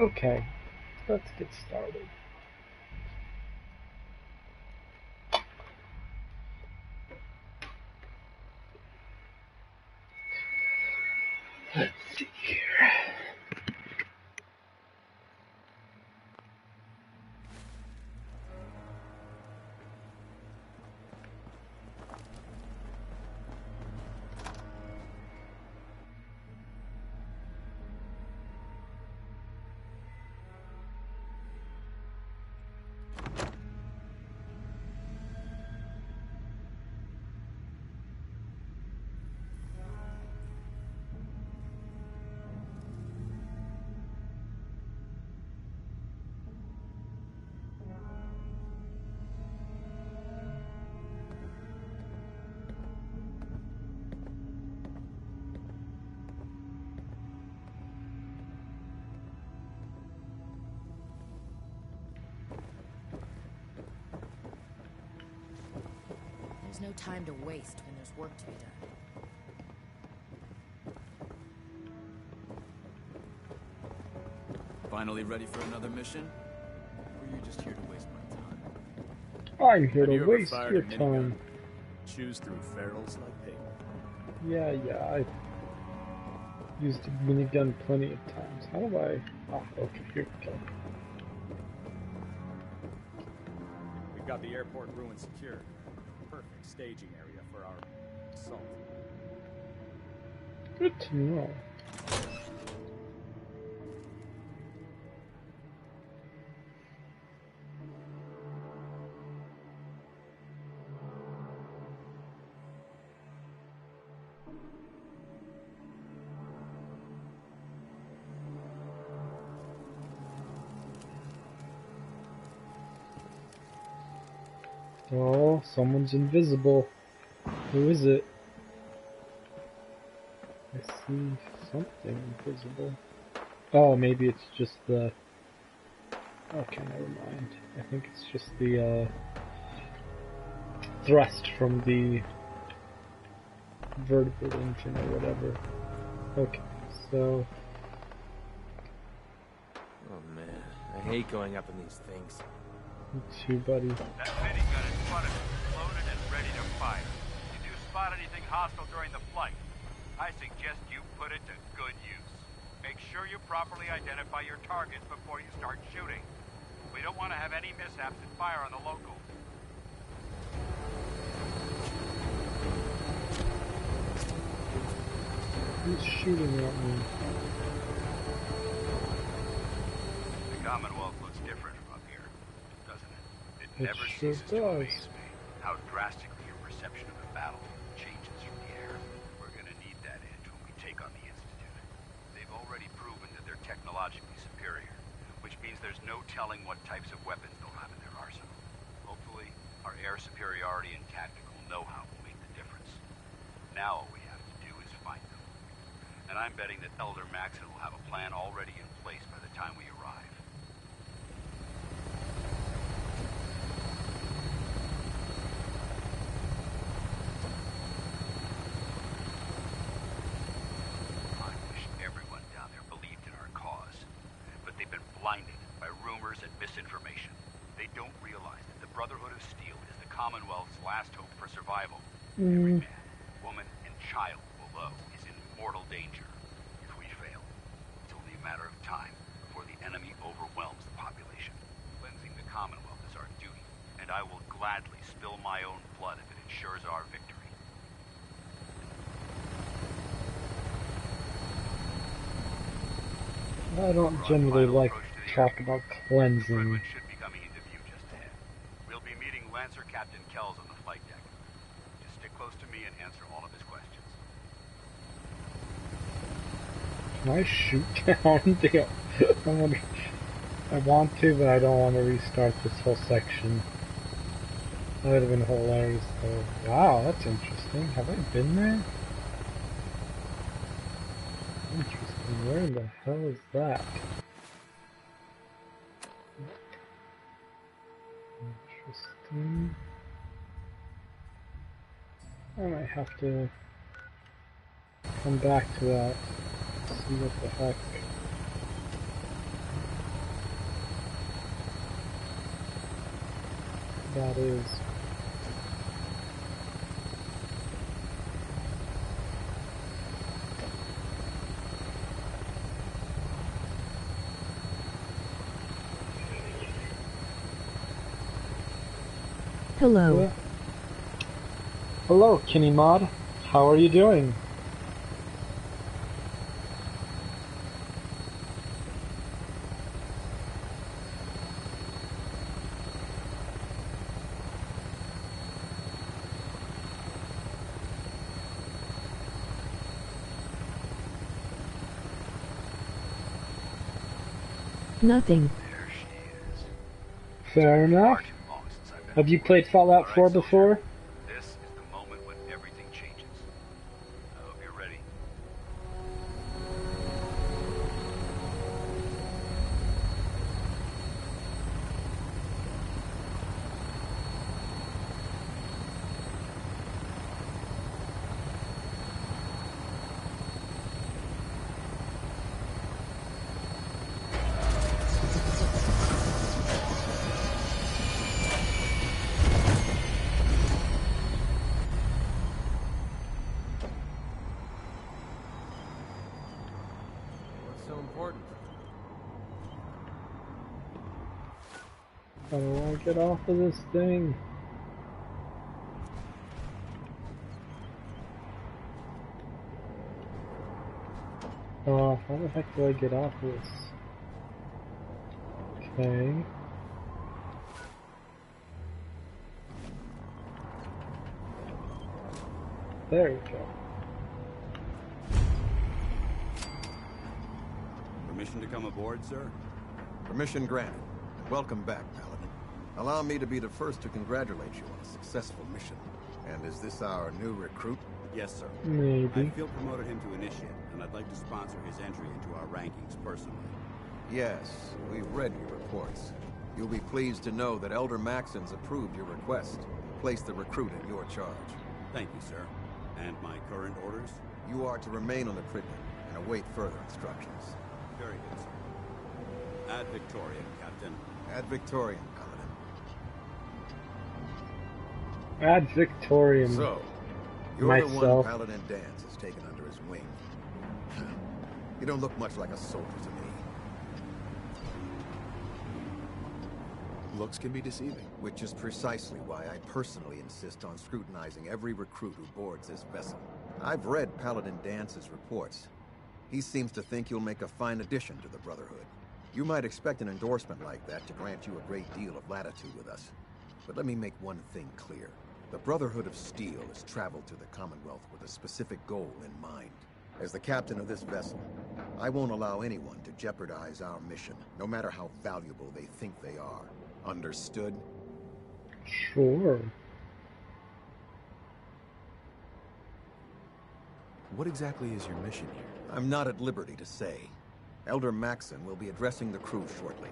Okay, let's get started. Let's see here. There's no time to waste when there's work to be done. Finally ready for another mission? Or are you just here to waste my time? I'm here to waste your time. Choose through ferals like paper. Yeah, I've used a minigun plenty of times. How do I... Ah, okay, here we go. We've got the airport ruin secured. Perfect staging area for our assault. Good to know. Oh, someone's invisible. Who is it? I see something invisible. Oh, maybe it's just the... Okay, never mind. I think it's just the, thrust from the vertebrate engine or whatever. Okay, so... Oh man, I hate going up in these things. You too, buddy. That minigun in front of you is loaded and ready to fire. If you do spot anything hostile during the flight, I suggest you put it to good use. Make sure you properly identify your targets before you start shooting. We don't want to have any mishaps and fire on the locals. Who's shooting at me? The Commonwealth looks different from up here, doesn't it? It never sure ceases to does. amaze me how drastically your perception of the battle changes from the air. We're gonna need that edge when we take on the Institute. They've already proven that they're technologically superior, which means there's no telling what types of weapons they'll have in their arsenal. Hopefully, our air superiority and tactical know-how will make the difference. Now all we have to do is find them. And I'm betting that Elder Maxon will have a plan already in place by the time we arrive. I wish everyone down there believed in our cause, but they've been blinded by rumors and misinformation. They don't realize that the Brotherhood of Steel is the Commonwealth's last hope for survival. Every man, woman, and child below is in mortal danger. If we fail, it's only a matter of time before the enemy overwhelms the population. Cleansing the Commonwealth is our duty, and I will gladly spill my own blood if it ensures our victory. I don't generally like to talk about cleansing. Prydwen should be coming into view just ahead. We'll be meeting Lancer Captain Kells on the flight deck. Just stick close to me and answer all of his questions. Can I shoot down? I want to, but I don't want to restart this whole section. That would have been hilarious though. Wow, that's interesting. Have I been there? Interesting. Where in the hell is that? Interesting. I might have to come back to that. See what the heck. that is. Hello. Yeah. Hello, Kenny Mod. How are you doing? Nothing. There she is. Fair enough. Far too long since I've been Have you aboard. played Fallout All right, 4 soldier. before? This is the moment when everything changes. I hope you're ready. What's so important? I don't want to get off of this thing. Oh, how the heck do I get off this? Okay. There we go. Permission to come aboard, sir? Permission granted. Welcome back, Paladin. Allow me to be the first to congratulate you on a successful mission. And is this our new recruit? Yes, sir. Maybe. I field promoted him to initiate, and I'd like to sponsor his entry into our rankings personally. Yes, we've read your reports. You'll be pleased to know that Elder Maxon's approved your request to place the recruit in your charge. Thank you, sir. And my current orders? You are to remain on the Prydwen and await further instructions. Very good, sir. Ad Victoriam, Captain. Ad Victoriam, Paladin. Ad Victoriam. So, you're the one Myself. Paladin Dance has taken under his wing. You don't look much like a soldier to me. Looks can be deceiving. Which is precisely why I personally insist on scrutinizing every recruit who boards this vessel. I've read Paladin Dance's reports. He seems to think you'll make a fine addition to the Brotherhood. You might expect an endorsement like that to grant you a great deal of latitude with us. But let me make one thing clear. The Brotherhood of Steel has traveled to the Commonwealth with a specific goal in mind. As the captain of this vessel, I won't allow anyone to jeopardize our mission, no matter how valuable they think they are. Understood? Sure. What exactly is your mission here? I'm not at liberty to say. Elder Maxon will be addressing the crew shortly,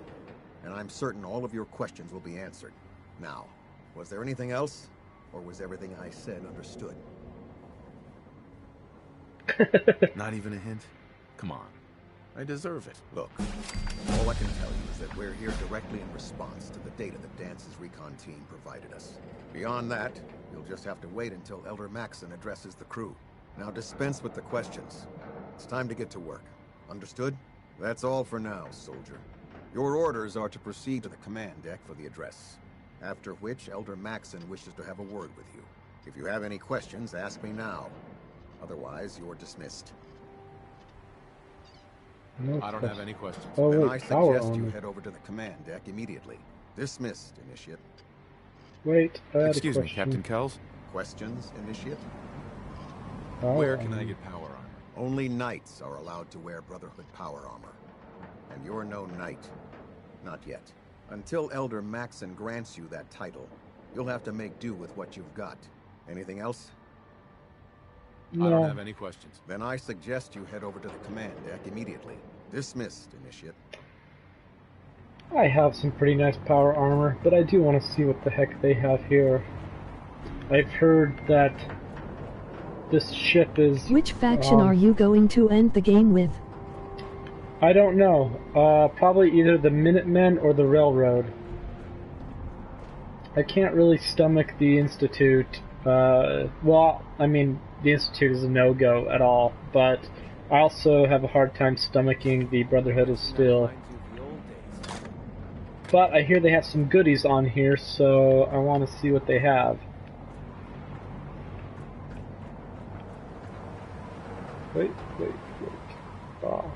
and I'm certain all of your questions will be answered. Now, was there anything else? Or was everything I said understood? Not even a hint? Come on. I deserve it. Look, all I can tell you is that we're here directly in response to the data that Dance's recon team provided us. Beyond that, you'll just have to wait until Elder Maxon addresses the crew. Now dispense with the questions. It's time to get to work. Understood? That's all for now, soldier. Your orders are to proceed to the command deck for the address. After which, Elder Maxon wishes to have a word with you. If you have any questions, ask me now. Otherwise, you're dismissed. No I don't question. have any questions. Oh Then I wait, power suggest you armor. head over to the command deck immediately. Dismissed, Initiate. Wait, I had Excuse a me, question. Captain Kells? Questions, Initiate? Power Where can I armor. get power armor? Only knights are allowed to wear Brotherhood power armor. And you're no knight. Not yet. Until Elder Maxon grants you that title, you'll have to make do with what you've got. Anything else? No. I don't have any questions. Then I suggest you head over to the command deck immediately. Dismissed, Initiate. I have some pretty nice power armor, but I do want to see what the heck they have here. I've heard that this ship is... Which faction are you going to end the game with? I don't know. Probably either the Minutemen or the Railroad. I can't really stomach the Institute. Well, I mean, the Institute is a no-go at all, but I also have a hard time stomaching the Brotherhood of Steel. But I hear they have some goodies on here, so I want to see what they have. Wait. Oh.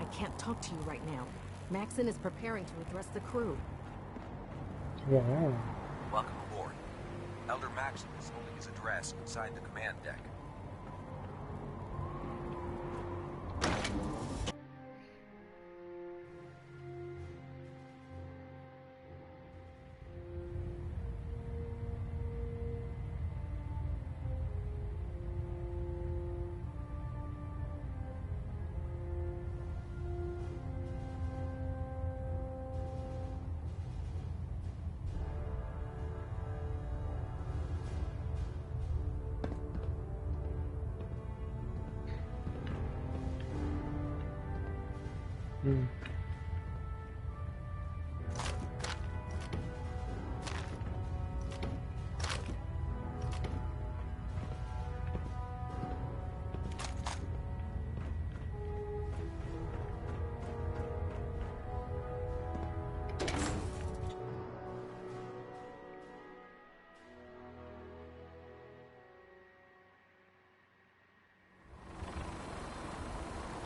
I can't talk to you right now. Maxon is preparing to address the crew. Wow. Welcome aboard. Elder Maxon is holding his address inside the command deck. Hmm.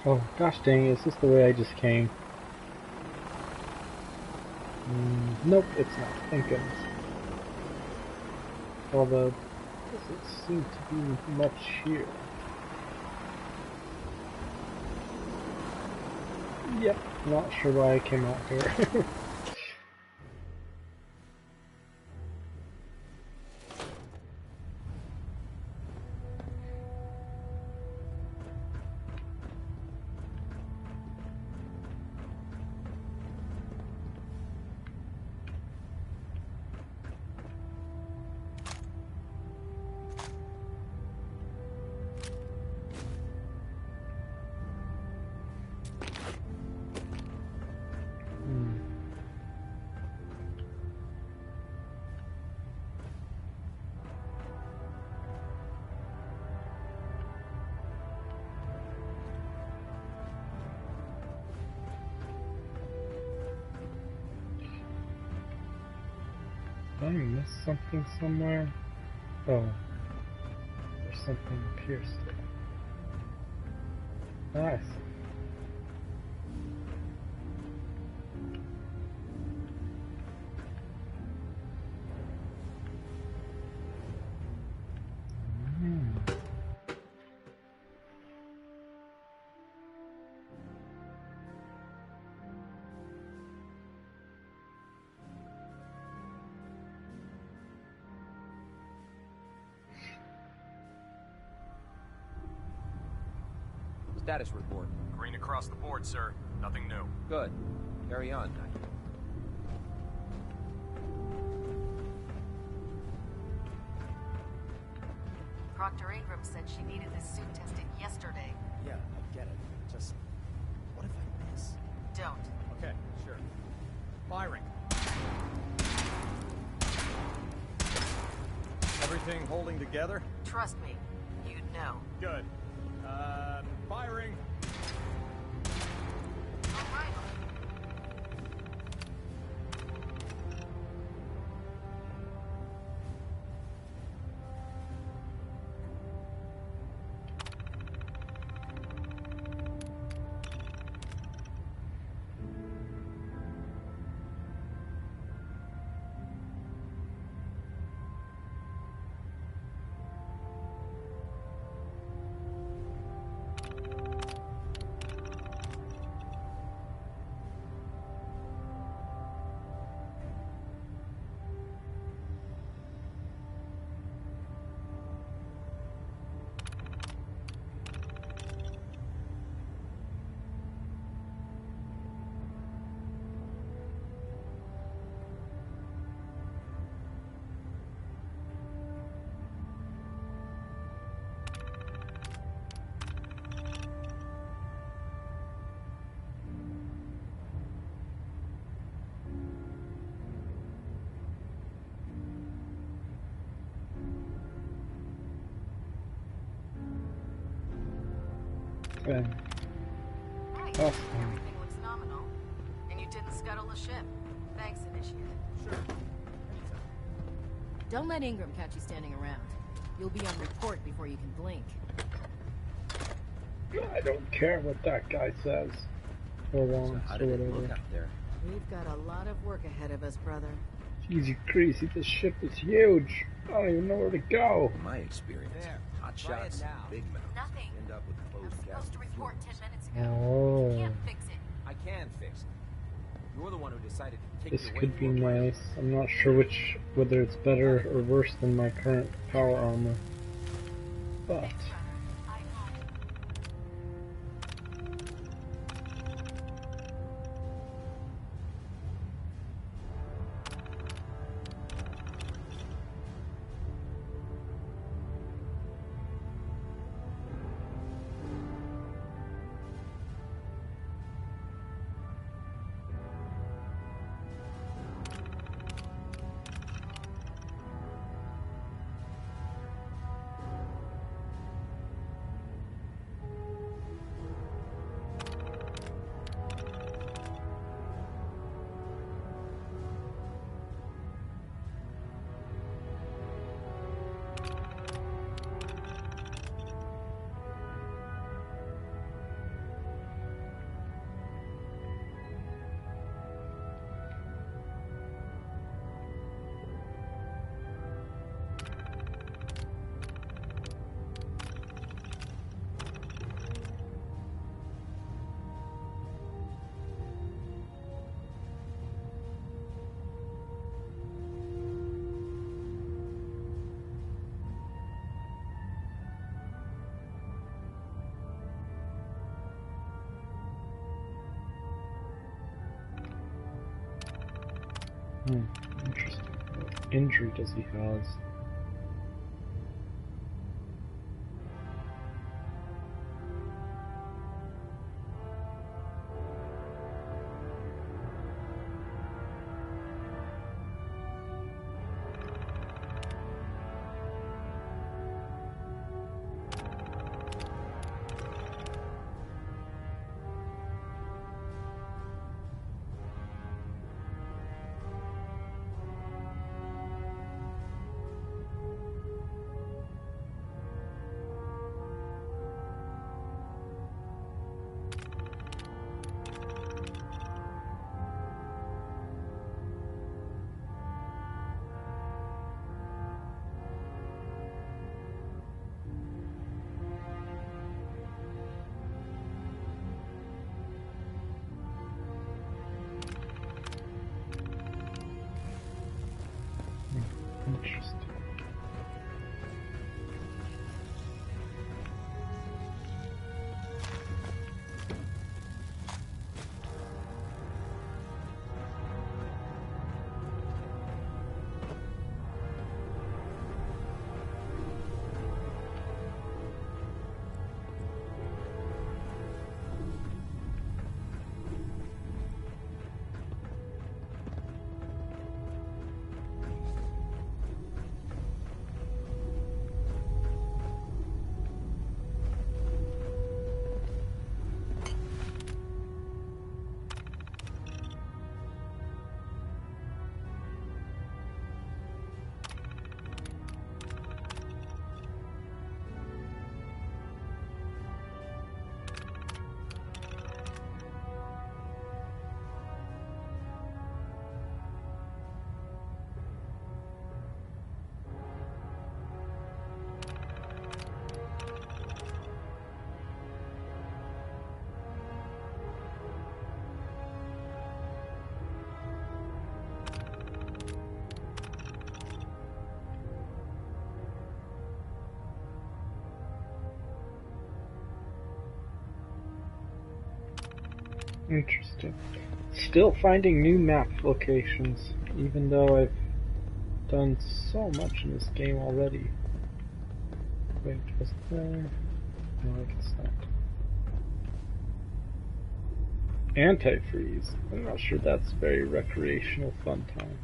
Oh, gosh dang, is this the way I just came? Nope, it's not. Thank goodness. Although, doesn't seem to be much here. Yep, not sure why I came out here. Did I miss something somewhere? Oh, there's something up here still. Nice. Status report. Green across the board, sir. Nothing new. Good. Carry on. Proctor Ingram said she needed this suit tested yesterday. Yeah, I get it. Just, what if I miss? Don't. Okay, sure. Firing. Everything holding together? Trust me, you'd know. Good. Firing. All right. And Hey, awesome. everything looks nominal. And you didn't scuttle the ship. Thanks, Initiate. Sure. Anytime. Don't let Ingram catch you standing around. You'll be on report before you can blink. I don't care what that guy says or wants or whatever. there? We've got a lot of work ahead of us, brother. Jeez, you crazy, this ship is huge. I don't even know where to go. In my experience, There. hot Try it shots, now. big mouths Nothing. end up with I was closed supposed to gases. report 10 minutes ago. Oh, You can't fix it. I can fix it. You're the one who decided to take this your way could be through a plan. nice. I'm not sure whether it's better or worse than my current power armor. But Thanks, brother. I hope. Interesting. What injury does he have? Interesting. Interesting. Still finding new map locations, even though I've done so much in this game already. Wait, was there? No, I guess not. Antifreeze. I'm not sure that's very recreational fun time.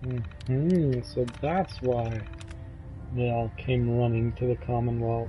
So that's why they all came running to the Commonwealth.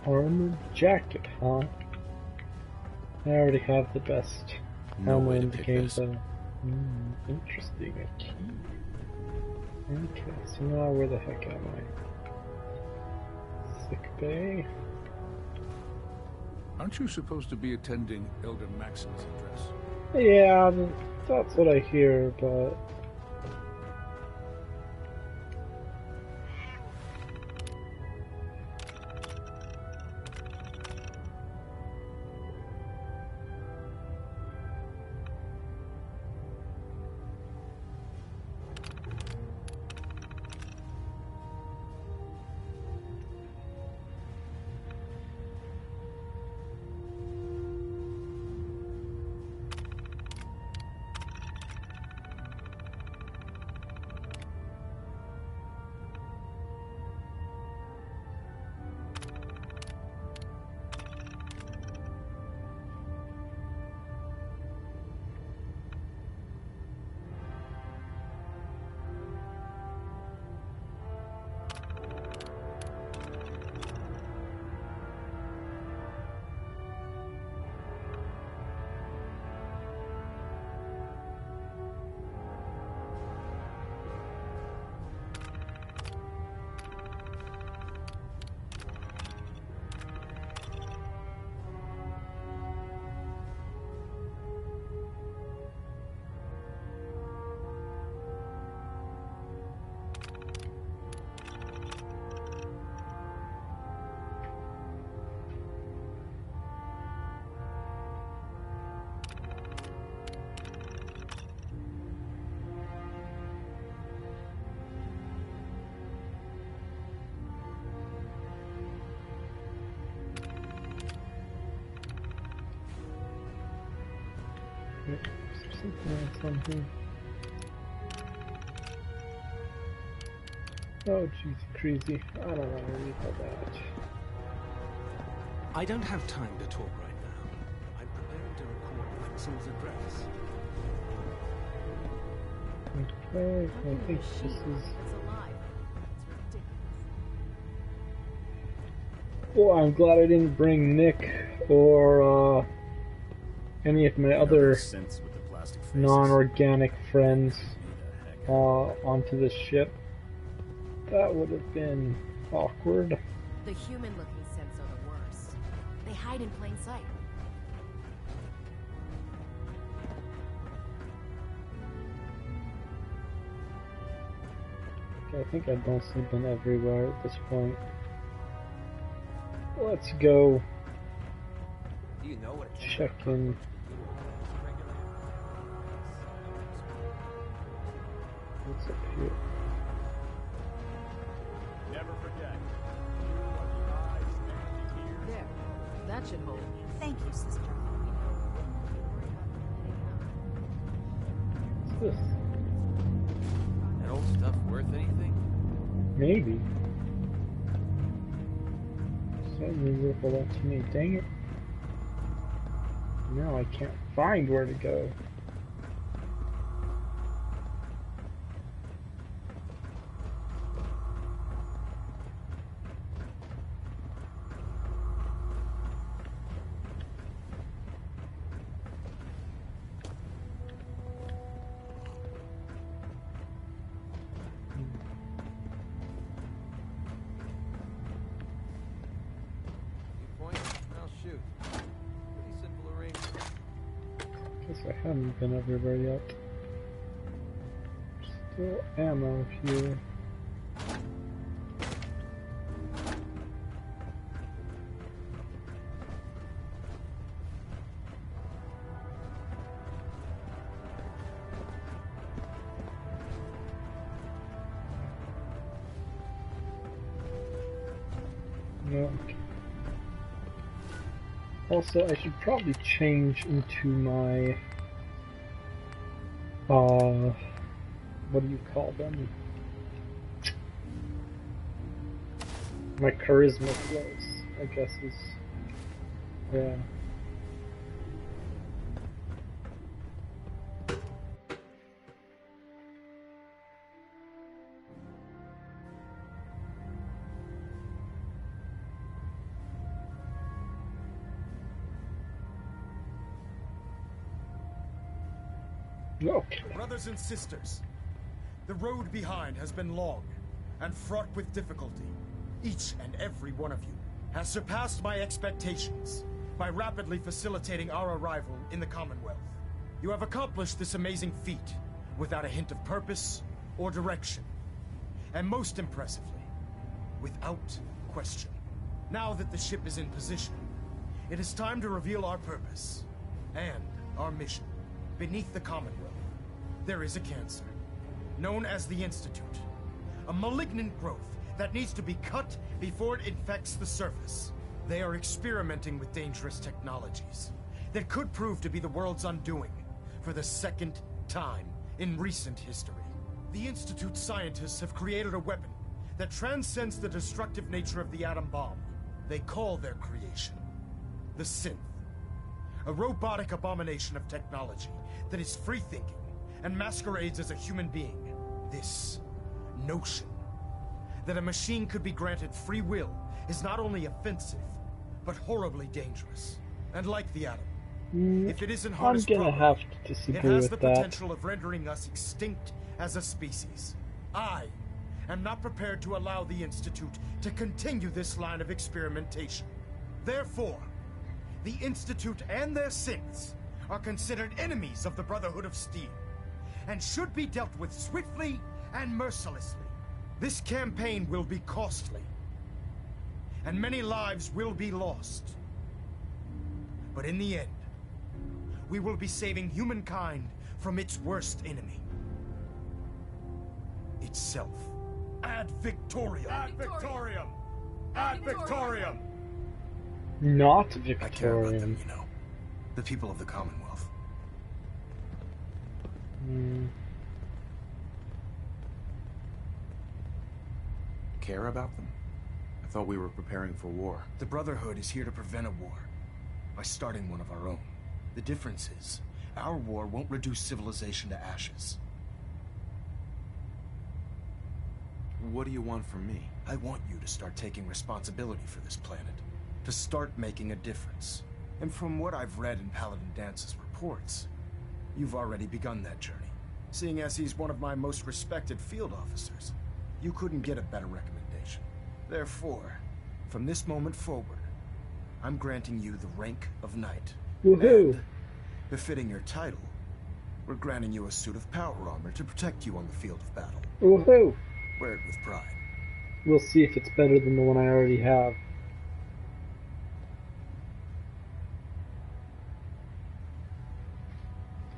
Armored jacket, huh? I already have the best No armor way to in the pick game, this. though. Interesting. A key. Okay, so now where the heck am I? Sick bay? Aren't you supposed to be attending Elder Maxon's address? Yeah, that's what I hear, but... something else on here. Oh, jeez, crazy. I don't want to read all that. I don't have time to talk right now. I'm preparing to record Maxim's address. Okay, I think this is... It's alive. It's ridiculous. Well, I'm glad I didn't bring Nick or any of my other non-organic friends onto the ship. That would have been awkward. The human-looking synths are the worst. They hide in plain sight. I think I've mostly been everywhere at this point. Let's go Do you know what it check in. What's up here? Never forget. What the eyes and the ears. There. That should hold. Thank you, sister. What's this? That old stuff worth anything? Maybe. So miserable to me. Dang it. Now I can't find where to go. I haven't been everywhere yet. Still ammo here. No. Also, I should probably change into my what do you call them? My charisma clothes, I guess is, yeah. Okay. Brothers and sisters, the road behind has been long and fraught with difficulty. Each and every one of you has surpassed my expectations by rapidly facilitating our arrival in the Commonwealth. You have accomplished this amazing feat without a hint of purpose or direction, and most impressively, without question. Now that the ship is in position, it is time to reveal our purpose and our mission. Beneath the Commonwealth, there is a cancer, known as the Institute. A malignant growth that needs to be cut before it infects the surface. They are experimenting with dangerous technologies that could prove to be the world's undoing for the second time in recent history. The Institute scientists have created a weapon that transcends the destructive nature of the atom bomb. They call their creation the Synth. A robotic abomination of technology that is free-thinking and masquerades as a human being. This notion that a machine could be granted free will is not only offensive, but horribly dangerous. And like the atom, if it isn't harnessed I'm gonna properly, have to disagree it has with the that. potential of rendering us extinct as a species. I am not prepared to allow the Institute to continue this line of experimentation. Therefore, the Institute and their synths are considered enemies of the Brotherhood of Steel, and should be dealt with swiftly and mercilessly. This campaign will be costly, and many lives will be lost. But in the end, we will be saving humankind from its worst enemy. Itself. Ad Victoriam! Ad Victoriam! Ad Victoriam! Not I care about them, Victorian. you know. The people of the Commonwealth. care about them? I thought we were preparing for war. The Brotherhood is here to prevent a war by starting one of our own. The difference is, our war won't reduce civilization to ashes. What do you want from me? I want you to start taking responsibility for this planet. To start making a difference. And from what I've read in Paladin Dance's reports, you've already begun that journey. Seeing as he's one of my most respected field officers, you couldn't get a better recommendation. Therefore, from this moment forward, I'm granting you the rank of Knight. Woohoo! And, befitting your title, we're granting you a suit of power armor to protect you on the field of battle. Woohoo! Wear it with pride. We'll see if it's better than the one I already have.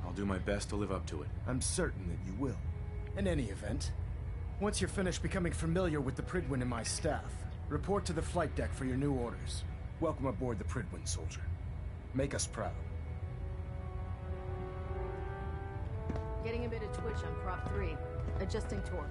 I'll do my best to live up to it. I'm certain that you will. In any event, once you're finished becoming familiar with the Prydwen and my staff, report to the flight deck for your new orders. Welcome aboard the Prydwen, soldier. Make us proud. Getting a bit of twitch on prop 3. Adjusting torque.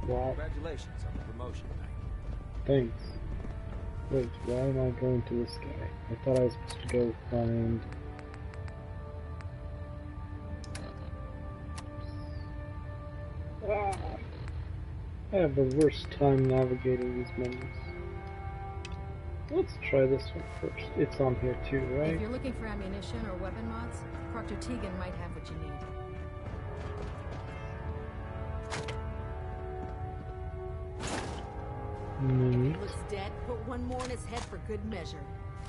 Wow. Congratulations on the promotion, Knight. Thanks. Wait, why am I going to this guy? I thought I was supposed to go find... Ah! I have the worst time navigating these menus. Let's try this one first. It's on here too, right? If you're looking for ammunition or weapon mods, Proctor Tegan might have what you need. Mm. He looks dead. Put one more in his head for good measure.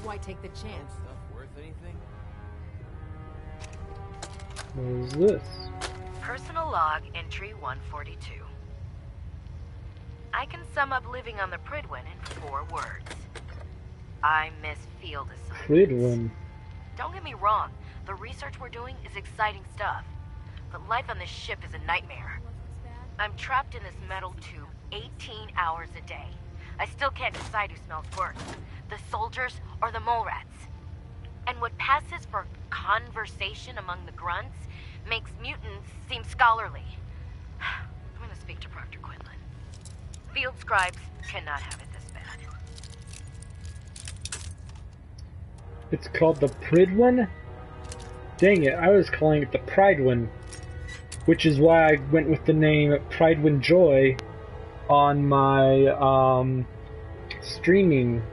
Why take the chance? Stuff worth anything? What is this? Personal log entry 142. I can sum up living on the Prydwen in 4 words. I miss field assignments. Prydwen. Don't get me wrong, the research we're doing is exciting stuff. But life on this ship is a nightmare. I'm trapped in this metal tube 18 hours a day. I still can't decide who smells worse, the soldiers or the mole rats. And what passes for conversation among the grunts makes mutants seem scholarly. I'm gonna speak to Proctor Quinlan. Field scribes cannot have it this bad. It's called the Prydwen? Dang it, I was calling it the Prydwen. Which is why I went with the name Prydwen Joy on my streaming,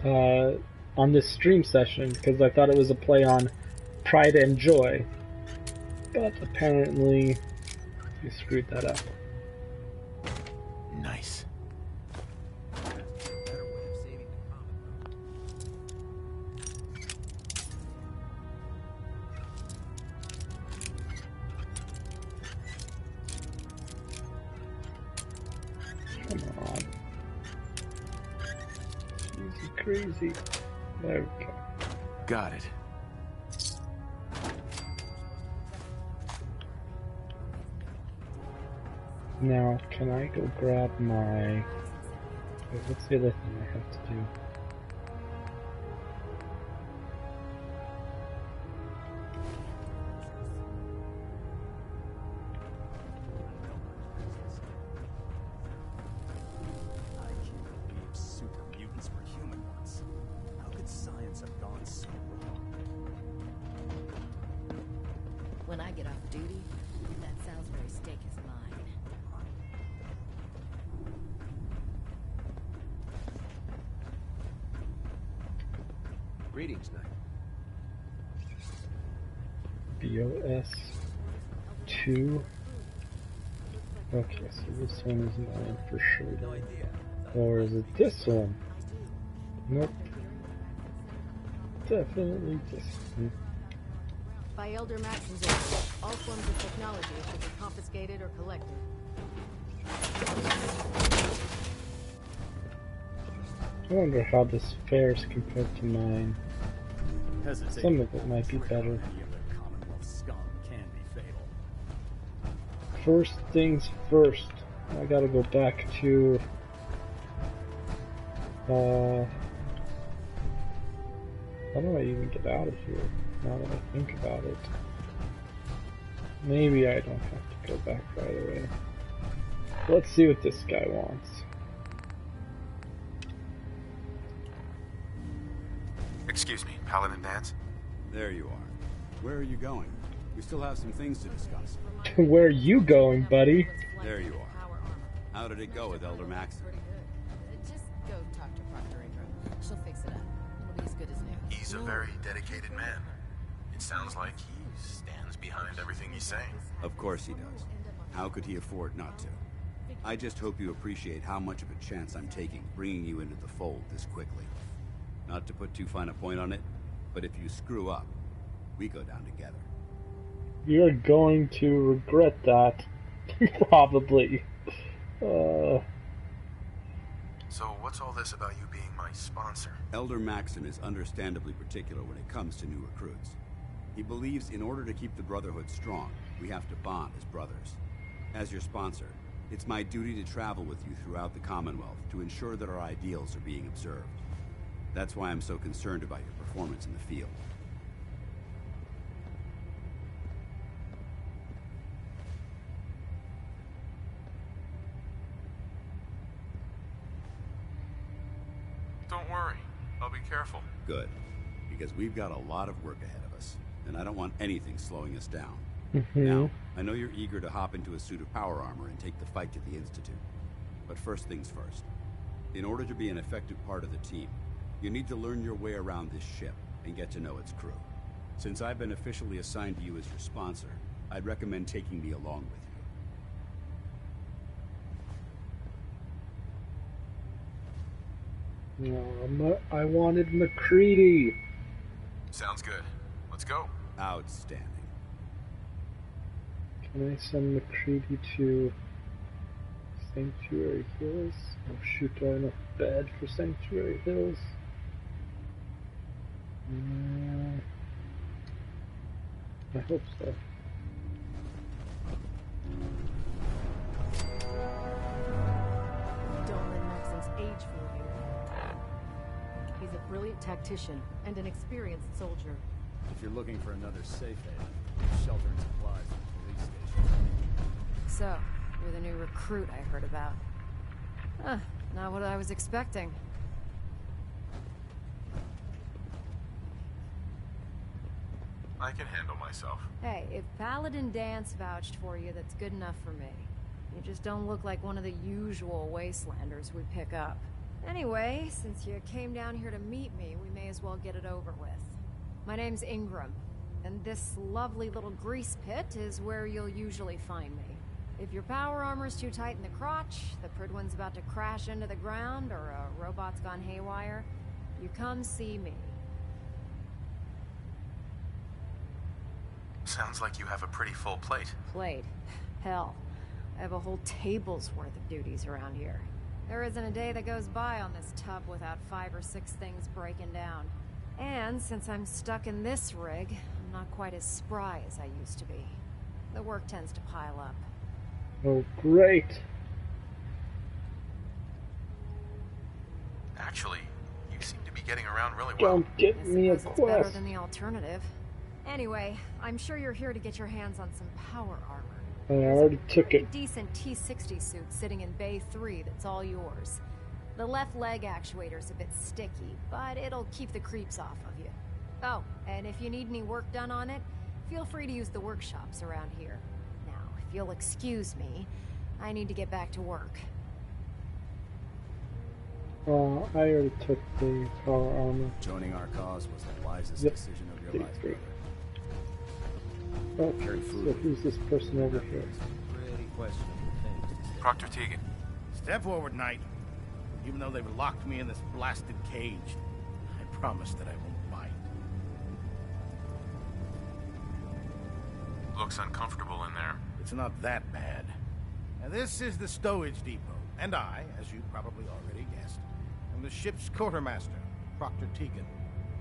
on this stream session, because I thought it was a play on Pride and Joy. But apparently, you screwed that up. Nice. Come on. Easy crazy. There we go. Got it. Now, can I go grab my... Wait, what's the other thing I have to do? I can't believe super mutants were human once. How could science have gone so wrong? When I get off duty, that Salisbury steak is mine. Greetings, Knight. BOS 2. Okay, so this one is mine for sure. Then. Or is it this one? Nope. Definitely this one. By Elder Maxon's order, all forms of technology should be confiscated or collected. I wonder how this fares compared to mine. Hesitation Some of it might be trigger better. on any of the Commonwealth scum can be fatal. First things first. I gotta go back to how do I even get out of here now that I think about it? Maybe I don't have to go back right away. Let's see what this guy wants. Excuse me, Paladin Dance? There you are. Where are you going? We still have some things to discuss. Where are you going, buddy? There you are. How did it go with Elder Maxon? Just go talk to Proctor Ingram. She'll fix it up. It'll be as good as new. He's a very dedicated man. It sounds like he stands behind everything he's saying. Of course he does. How could he afford not to? I just hope you appreciate how much of a chance I'm taking bringing you into the fold this quickly. Not to put too fine a point on it, but if you screw up, we go down together. You're going to regret that. Probably. So what's all this about you being my sponsor? Elder Maxon is understandably particular when it comes to new recruits. He believes in order to keep the Brotherhood strong, we have to bond as brothers. As your sponsor, it's my duty to travel with you throughout the Commonwealth to ensure that our ideals are being observed. That's why I'm so concerned about your performance in the field. Don't worry. I'll be careful. Good. Because we've got a lot of work ahead of us, and I don't want anything slowing us down. Now, I know you're eager to hop into a suit of power armor and take the fight to the Institute. But first things first. In order to be an effective part of the team, you need to learn your way around this ship and get to know its crew. Since I've been officially assigned to you as your sponsor, I'd recommend taking me along with you. No, I wanted McCready. Sounds good. Let's go. Outstanding. Can I send McCready to Sanctuary Hills? Oh shoot, do I have enough bed for Sanctuary Hills? I hope so. Don't let Maxon's age fool you. He's a brilliant tactician and an experienced soldier. If you're looking for another safe haven, shelter and supplies at the police station. So, you're the new recruit I heard about. Huh, not what I was expecting. I can handle myself. Hey, if Paladin Dance vouched for you, that's good enough for me. You just don't look like one of the usual wastelanders we pick up. Anyway, since you came down here to meet me, we may as well get it over with. My name's Ingram, and this lovely little grease pit is where you'll usually find me. If your power armor's too tight in the crotch, the Prydwen's about to crash into the ground, or a robot's gone haywire, you come see me. Sounds like you have a pretty full plate. Plate? Hell, I have a whole table's worth of duties around here. There isn't a day that goes by on this tub without 5 or 6 things breaking down. And since I'm stuck in this rig, I'm not quite as spry as I used to be. The work tends to pile up. Oh, great. Actually, you seem to be getting around really well. Don't get me a It's better quest. than the alternative. Anyway, I'm sure you're here to get your hands on some power armor. I already took Pretty it. decent T-60 suit sitting in Bay 3 that's all yours. The left leg actuator's a bit sticky, but it'll keep the creeps off of you. Oh, and if you need any work done on it, feel free to use the workshops around here. Now, if you'll excuse me, I need to get back to work. I already took the power armor. Joining our cause was the wisest Yep. decision of your life, brother. Oh, so who's this person over here? Pretty questionable things to say. Proctor Tegan. Step forward, Knight. Even though they've locked me in this blasted cage, I promise that I won't bite. Looks uncomfortable in there. It's not that bad. Now, this is the stowage depot, and I, as you probably already guessed, am the ship's quartermaster, Proctor Tegan,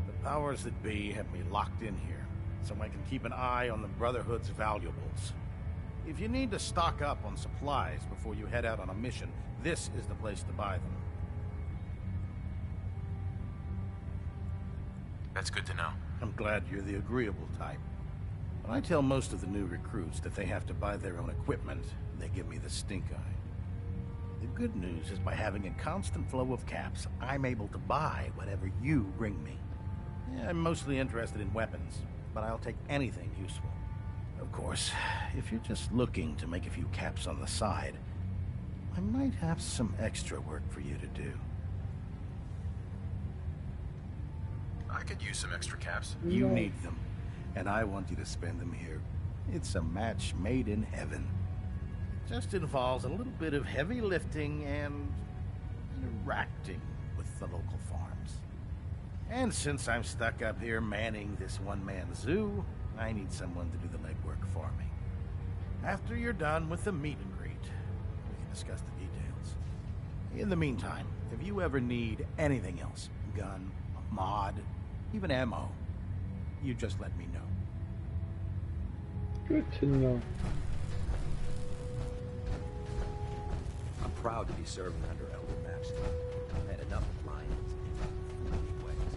the powers that be have me locked in here, so I can keep an eye on the Brotherhood's valuables. If you need to stock up on supplies before you head out on a mission, this is the place to buy them. That's good to know. I'm glad you're the agreeable type. When I tell most of the new recruits that they have to buy their own equipment, they give me the stink eye. The good news is by having a constant flow of caps, I'm able to buy whatever you bring me. Yeah, I'm mostly interested in weapons, but I'll take anything useful. Of course, if you're just looking to make a few caps on the side, I might have some extra work for you to do. I could use some extra caps. You need them, and I want you to spend them here. It's a match made in heaven. It just involves a little bit of heavy lifting and interacting with the local farms. And since I'm stuck up here manning this one-man zoo, I need someone to do the legwork for me. After you're done with the meet and greet, we can discuss the details. In the meantime, if you ever need anything else, gun, a mod, even ammo, you just let me know. Good to know. I'm proud to be serving under Elder Maxon. I had enough of lions in many ways.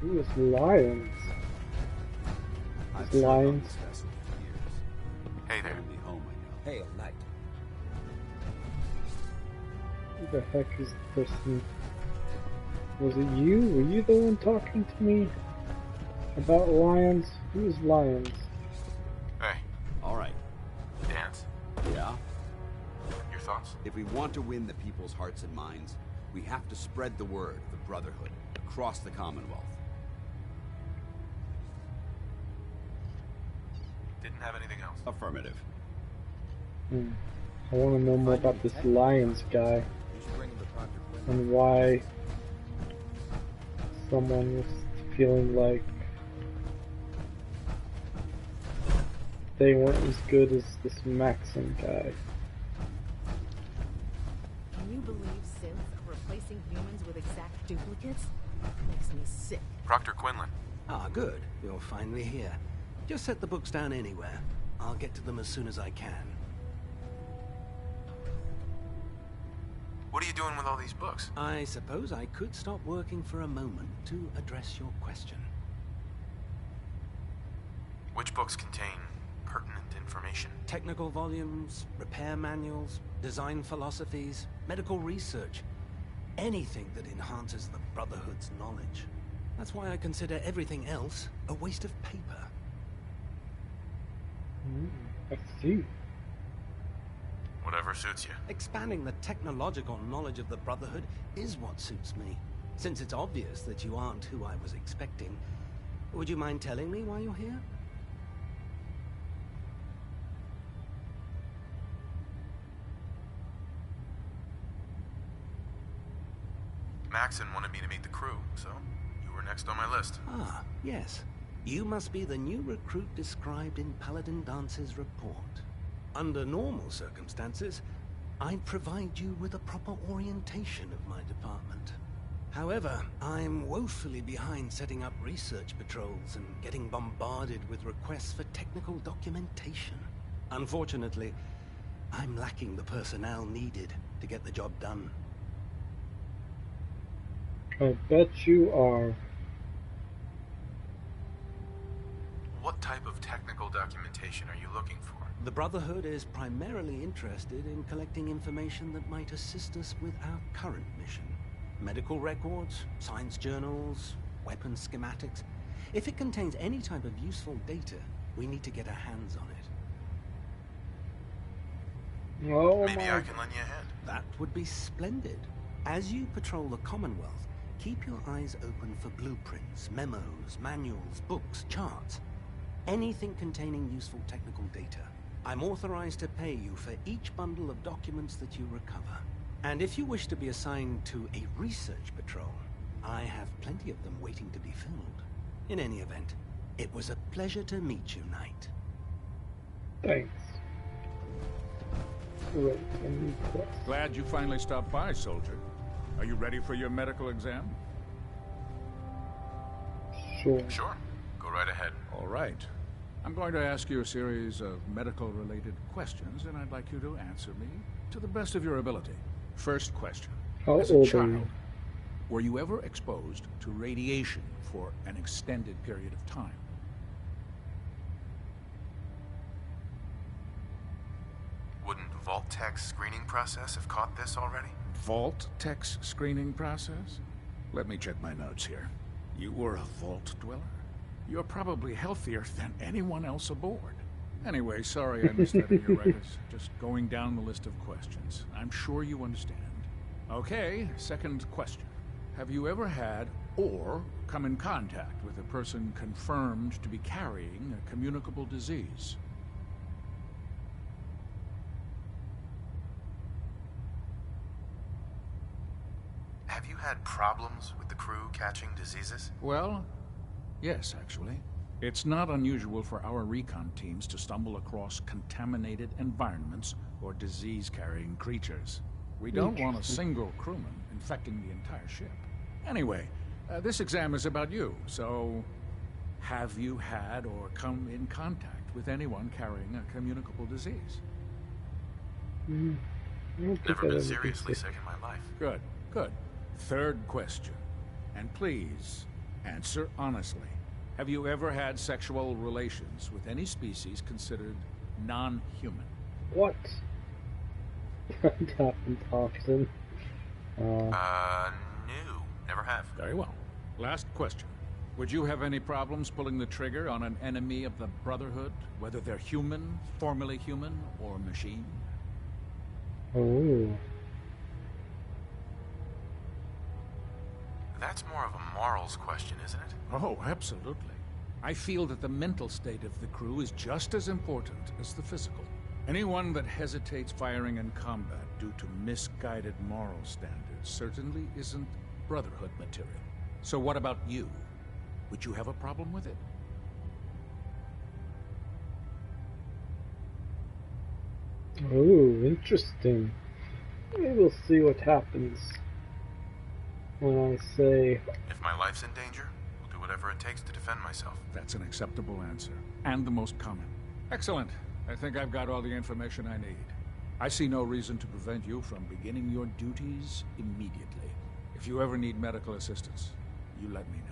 Who is Lions? Is Lions? Hey there. Hail, Knight. Who the heck is the person? Was it you? Were you the one talking to me about Lions? Who is Lions? Hey. All right. Dance. Yeah? Your thoughts? If we want to win the people's hearts and minds, we have to spread the word of the Brotherhood across the Commonwealth. Didn't have anything else? Affirmative. I want to know more about this Lions guy and why someone was feeling like they weren't as good as this Maxon guy. Can you believe synths are replacing humans with exact duplicates? Makes me sick. Proctor Quinlan. Ah, good. You're finally here. Just set the books down anywhere. I'll get to them as soon as I can. What are you doing with all these books? I suppose I could stop working for a moment to address your question. Which books contain pertinent information? Technical volumes, repair manuals, design philosophies, medical research. Anything that enhances the Brotherhood's knowledge. That's why I consider everything else a waste of paper. I see. Whatever suits you. Expanding the technological knowledge of the Brotherhood is what suits me. Since it's obvious that you aren't who I was expecting, would you mind telling me why you're here? Maxon wanted me to meet the crew, so you were next on my list. Ah, yes. You must be the new recruit described in Paladin Dance's report. Under normal circumstances, I'd provide you with a proper orientation of my department. However, I'm woefully behind setting up research patrols and getting bombarded with requests for technical documentation. Unfortunately, I'm lacking the personnel needed to get the job done. I bet you are. What type of technical documentation are you looking for? The Brotherhood is primarily interested in collecting information that might assist us with our current mission. Medical records, science journals, weapon schematics. If it contains any type of useful data, we need to get our hands on it. Oh, maybe I can lend you a hand. That would be splendid. As you patrol the Commonwealth, keep your eyes open for blueprints, memos, manuals, books, charts. Anything containing useful technical data. I'm authorized to pay you for each bundle of documents that you recover. And if you wish to be assigned to a research patrol, I have plenty of them waiting to be filled. In any event, it was a pleasure to meet you, Knight. Thanks. Great, a new quest. Glad you finally stopped by, soldier. Are you ready for your medical exam? Sure. Sure. Go right ahead. All right. I'm going to ask you a series of medical-related questions, and I'd like you to answer me to the best of your ability. First question. How As a old are child, you? were you ever exposed to radiation for an extended period of time? Wouldn't Vault Tech's screening process have caught this already? Vault Tech's screening process? Let me check my notes here. You were a Vault dweller? You're probably healthier than anyone else aboard. Anyway, sorry I missed that in your records. Just going down the list of questions. I'm sure you understand. Okay, second question. Have you ever had or come in contact with a person confirmed to be carrying a communicable disease? Have you had problems with the crew catching diseases? Well, yes, actually. It's not unusual for our recon teams to stumble across contaminated environments or disease-carrying creatures. We don't want a single crewman infecting the entire ship. Anyway, this exam is about you, so have you had or come in contact with anyone carrying a communicable disease? Never been seriously sick in my life. Good, good. Third question, and please answer honestly. Have you ever had sexual relations with any species considered non-human? What? That happens often. No. Never have. Very well. Last question. Would you have any problems pulling the trigger on an enemy of the Brotherhood, whether they're human, formerly human, or machine? Oh. That's more of a morals question, isn't it? Oh, absolutely. I feel that the mental state of the crew is just as important as the physical. Anyone that hesitates firing in combat due to misguided moral standards certainly isn't Brotherhood material. So what about you? Would you have a problem with it? Oh, interesting. We will see what happens when I say... If my life's in danger, we'll do whatever it takes to defend myself. That's an acceptable answer, and the most common. Excellent. I think I've got all the information I need. I see no reason to prevent you from beginning your duties immediately. If you ever need medical assistance, you let me know.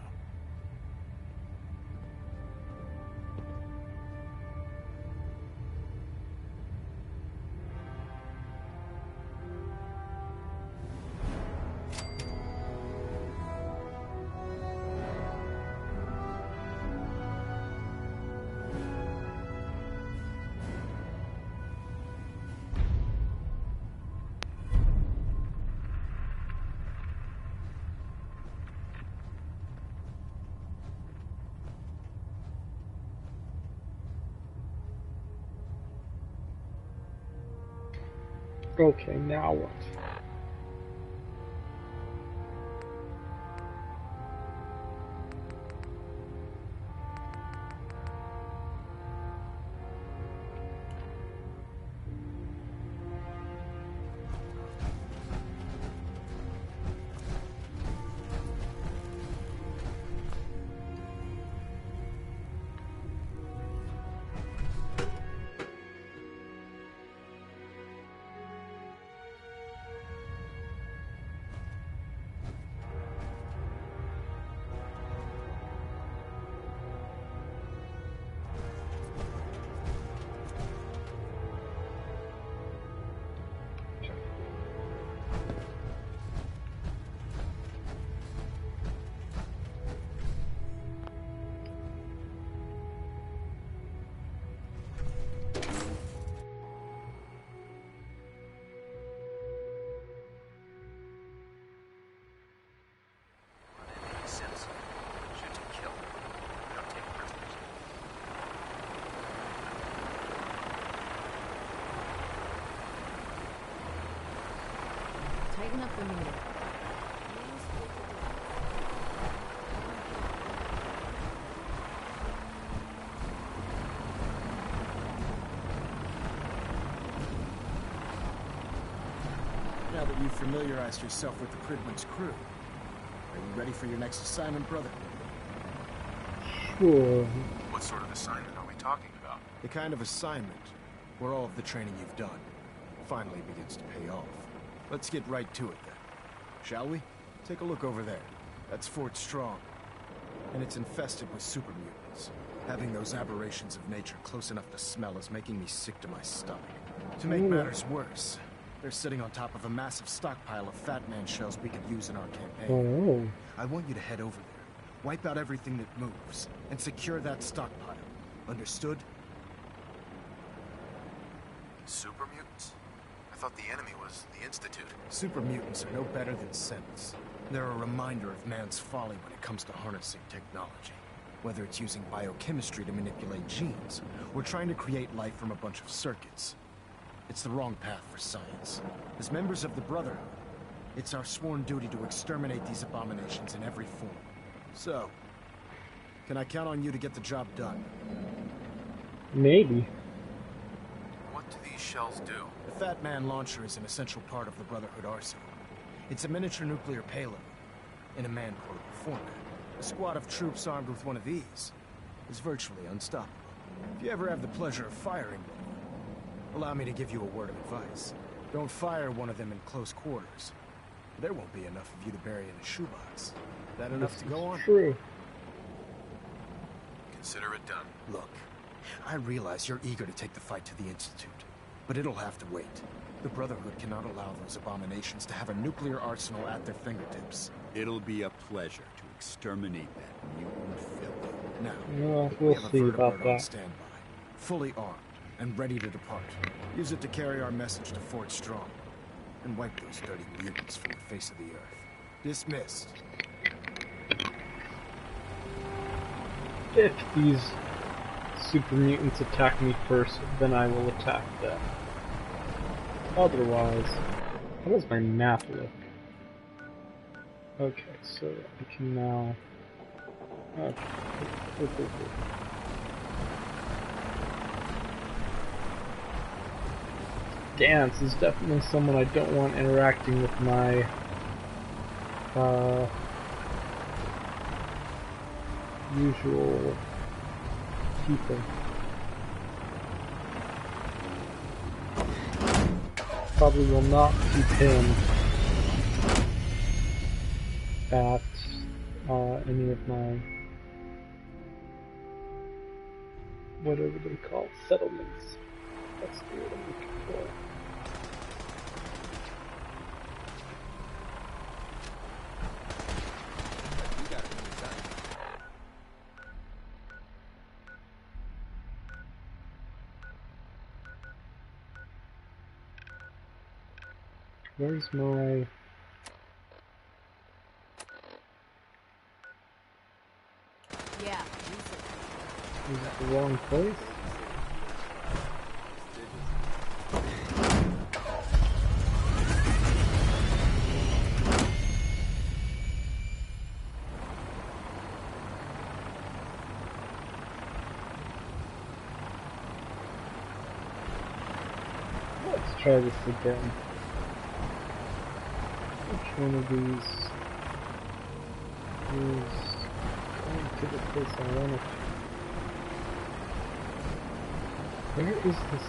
Okay, now what? Tighten up the meter. Now that you've familiarized yourself with the Prydwen's crew, are you ready for your next assignment, brother? Whoa. What sort of assignment are we talking about? The kind of assignment where all of the training you've done finally begins to pay off. Let's get right to it then. Shall we? Take a look over there. That's Fort Strong. And it's infested with super mutants. Having those aberrations of nature close enough to smell is making me sick to my stomach. To make matters worse, they're sitting on top of a massive stockpile of Fat Man shells we could use in our campaign. I want you to head over there, wipe out everything that moves, and secure that stockpile. Understood? Super mutants? I thought the enemy was the Institute. Super mutants are no better than synths. They're a reminder of man's folly when it comes to harnessing technology. Whether it's using biochemistry to manipulate genes, or trying to create life from a bunch of circuits. It's the wrong path for science. As members of the Brotherhood, it's our sworn duty to exterminate these abominations in every form. So, can I count on you to get the job done? Maybe. What do these shells do? The Fat Man launcher is an essential part of the Brotherhood arsenal. It's a miniature nuclear payload in a man-portable format. A squad of troops armed with one of these is virtually unstoppable. If you ever have the pleasure of firing one, allow me to give you a word of advice. Don't fire one of them in close quarters. There won't be enough of you to bury in a shoebox. That enough to go on? True. Consider it done. Look, I realize you're eager to take the fight to the Institute, but it'll have to wait. The Brotherhood cannot allow those abominations to have a nuclear arsenal at their fingertips. It'll be a pleasure to exterminate that mutant filth. Now, Well, we we'll have a see about vertibird on that. standby, fully armed and ready to depart. Use it to carry our message to Fort Strong and wipe those dirty mutants from the face of the earth. Dismissed. If these super mutants attack me first, then I will attack them. Otherwise, how does my map look? Okay, so I can now... Okay. Dance is definitely someone I don't want interacting with my usual people. Probably will not keep him at any of my whatever they call settlements. That's the word I'm looking for. Where's my... Yeah. Is it the wrong place? Let's try this again. Which one of these is going to the place I want it to? Where is this?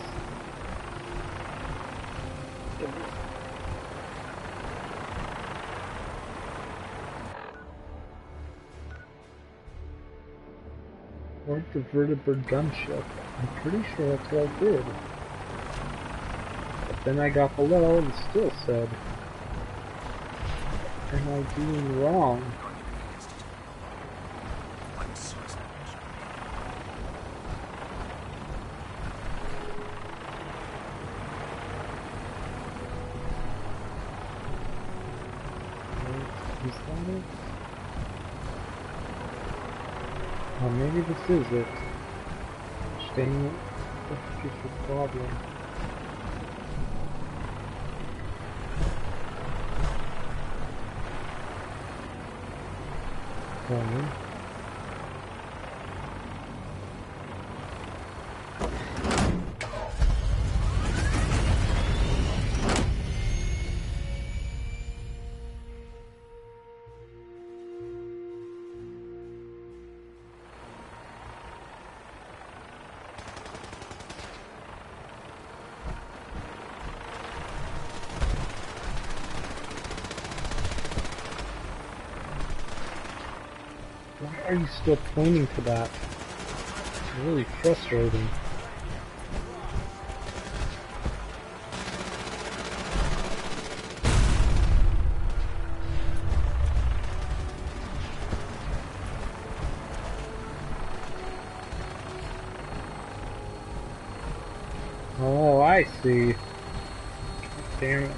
Where's the vertibird gunship? I'm pretty sure that's what I did. But then I got below and it still said, am I doing wrong? Is that it? Oh, maybe this is it. Staying with the problem. Okay. Why are you still pointing to that? It's really frustrating. Oh, I see. Damn it.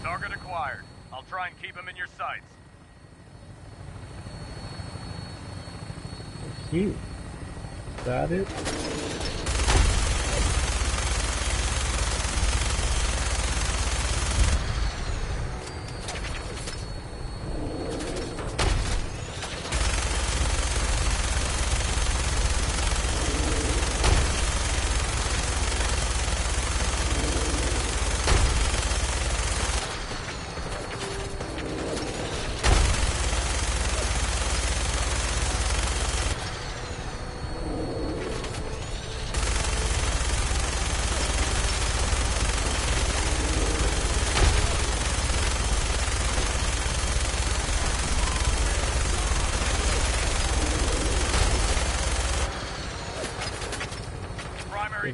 Target acquired. I'll try and keep him in your sights. Is that it?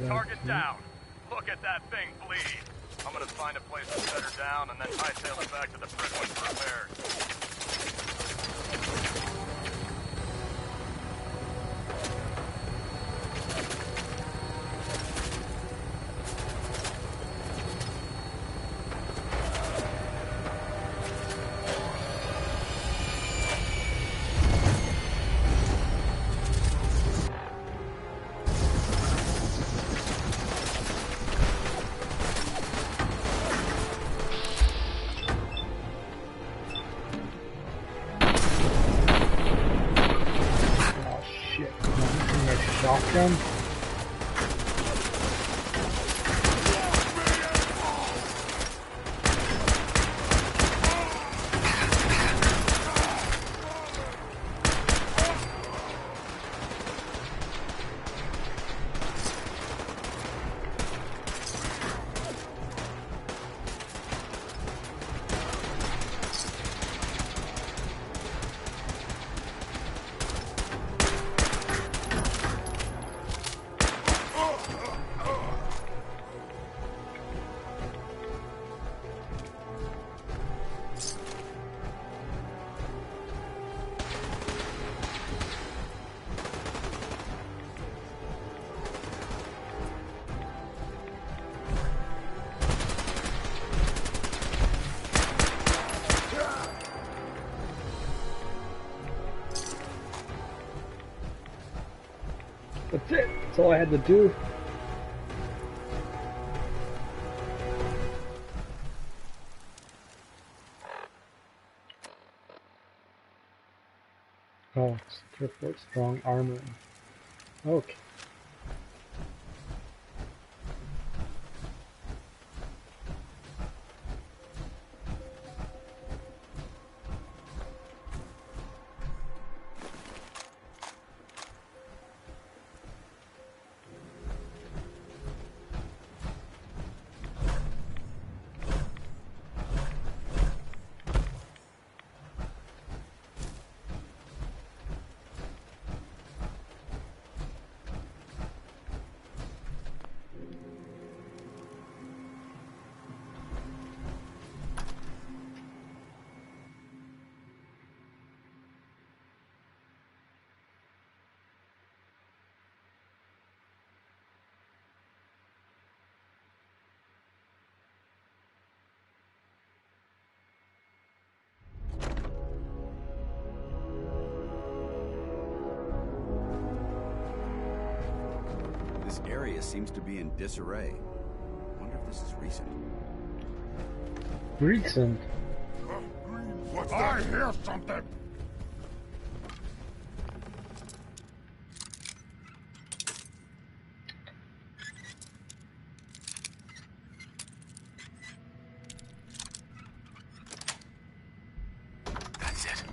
Target down. Look at that thing bleed. I'm gonna find a place to set her down and then hightail her back to the Prydwen for repairs. Shotgun? That's it. That's all I had to do. Oh, it's report strong armory. Okay. This area seems to be in disarray. I wonder if this is recent. Recent? What's that? I hear something! That's it.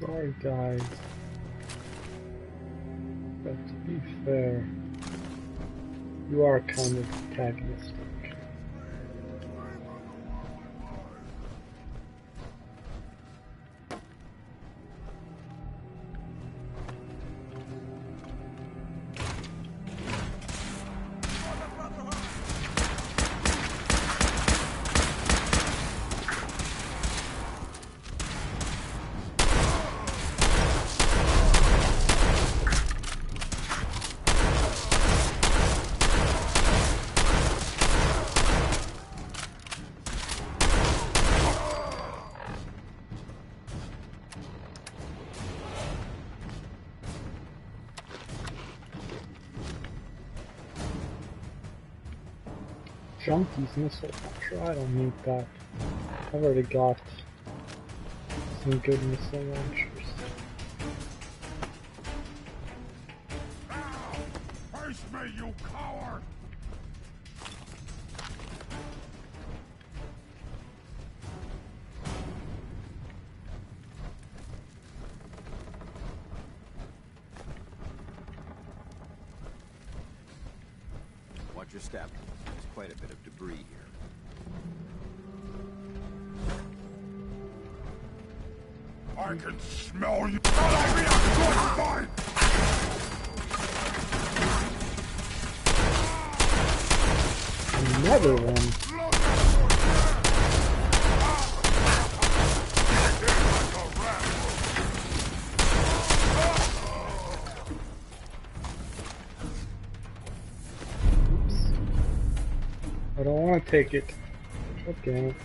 Sorry, guys. But to be fair, you are kind of antagonistic. Junkies missile launcher, I don't need that. I've already got some good missile launchers. Face me, you coward! Watch your step. There's quite a bit of debris here. I can smell you! That'll be a good fight! Another one. I don't want to take it. God damn it.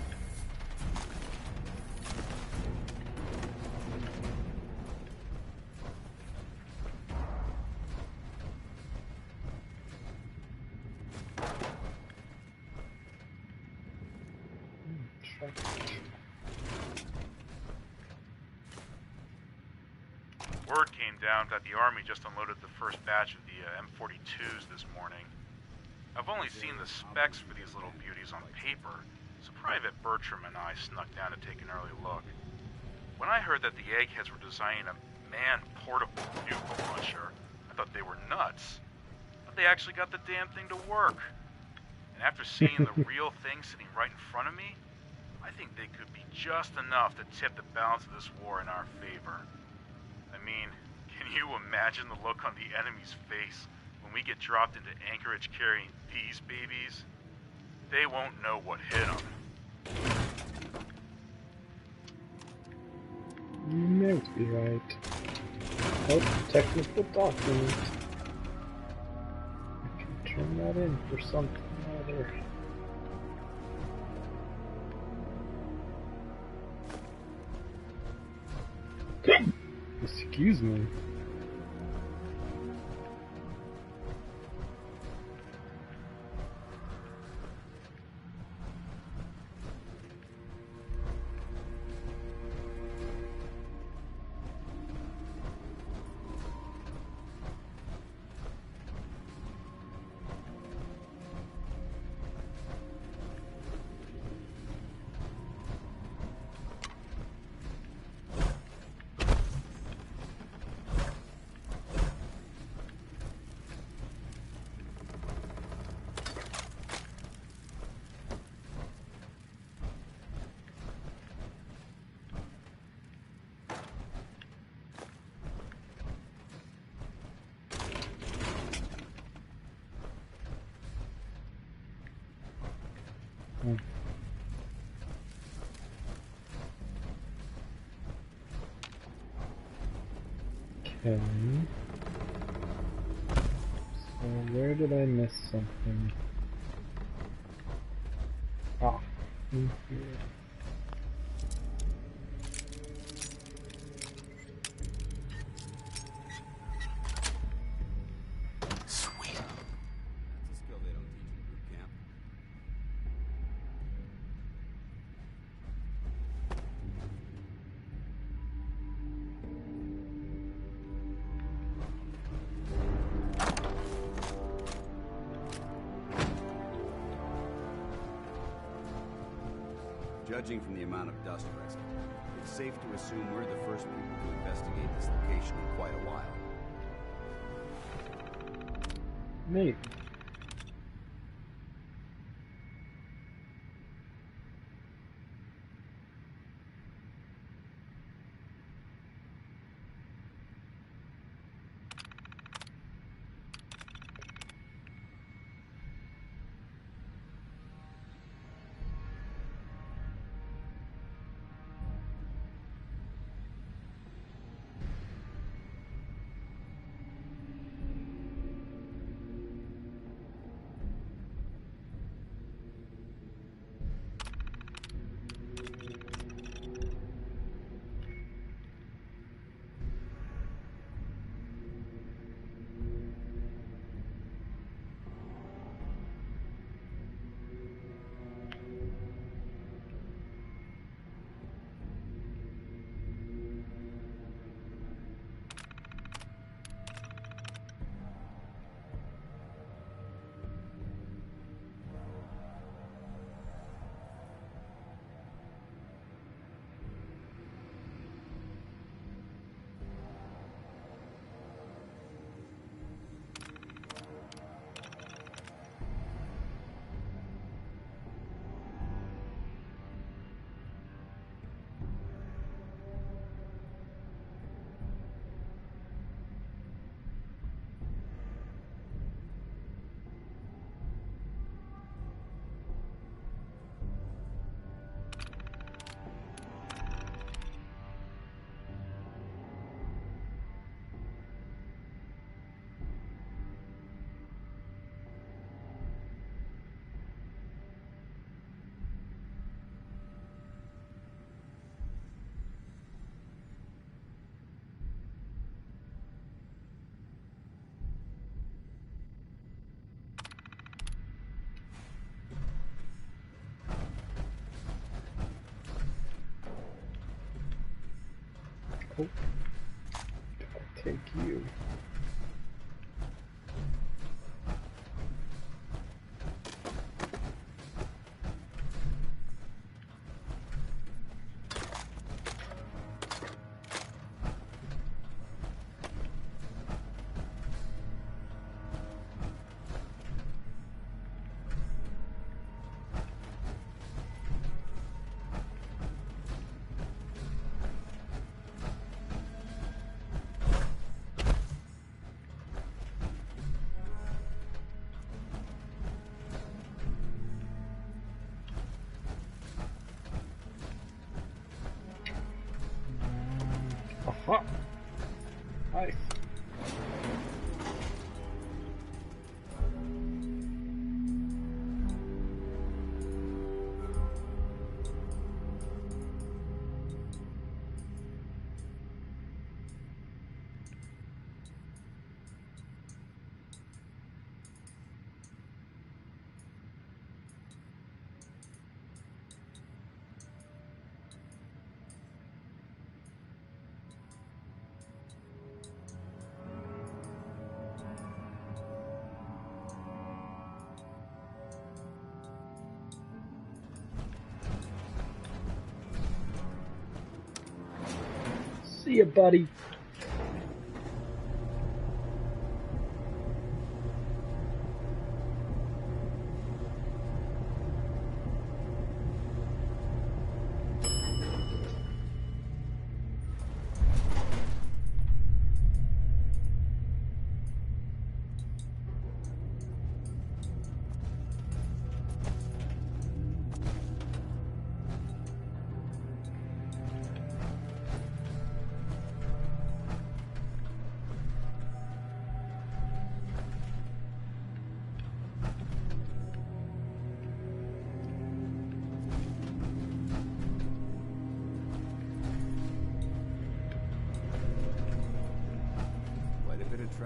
Word came down that the Army just unloaded the first batch of the M42s this morning. I've only seen the specs for these little beauties on paper, so Private Bertram and I snuck down to take an early look. When I heard that the eggheads were designing a man-portable nuke launcher, I thought they were nuts. But they actually got the damn thing to work. And after seeing the real thing sitting right in front of me, I think they could be just enough to tip the balance of this war in our favor. I mean, can you imagine the look on the enemy's face when we get dropped into Anchorage carrying these babies? They won't know what hit them. You may be right. Oh, technical document. I can turn that in for something or other. Excuse me. Okay. So where did I miss something? Ah, in here. Sweet. That's a skill they don't teach in boot camp. Judging from the amount of dust present, it's safe to assume we're the first people to investigate this location in quite a while. Neat. Oh, I'll take you. Aha! Nice. See ya, buddy.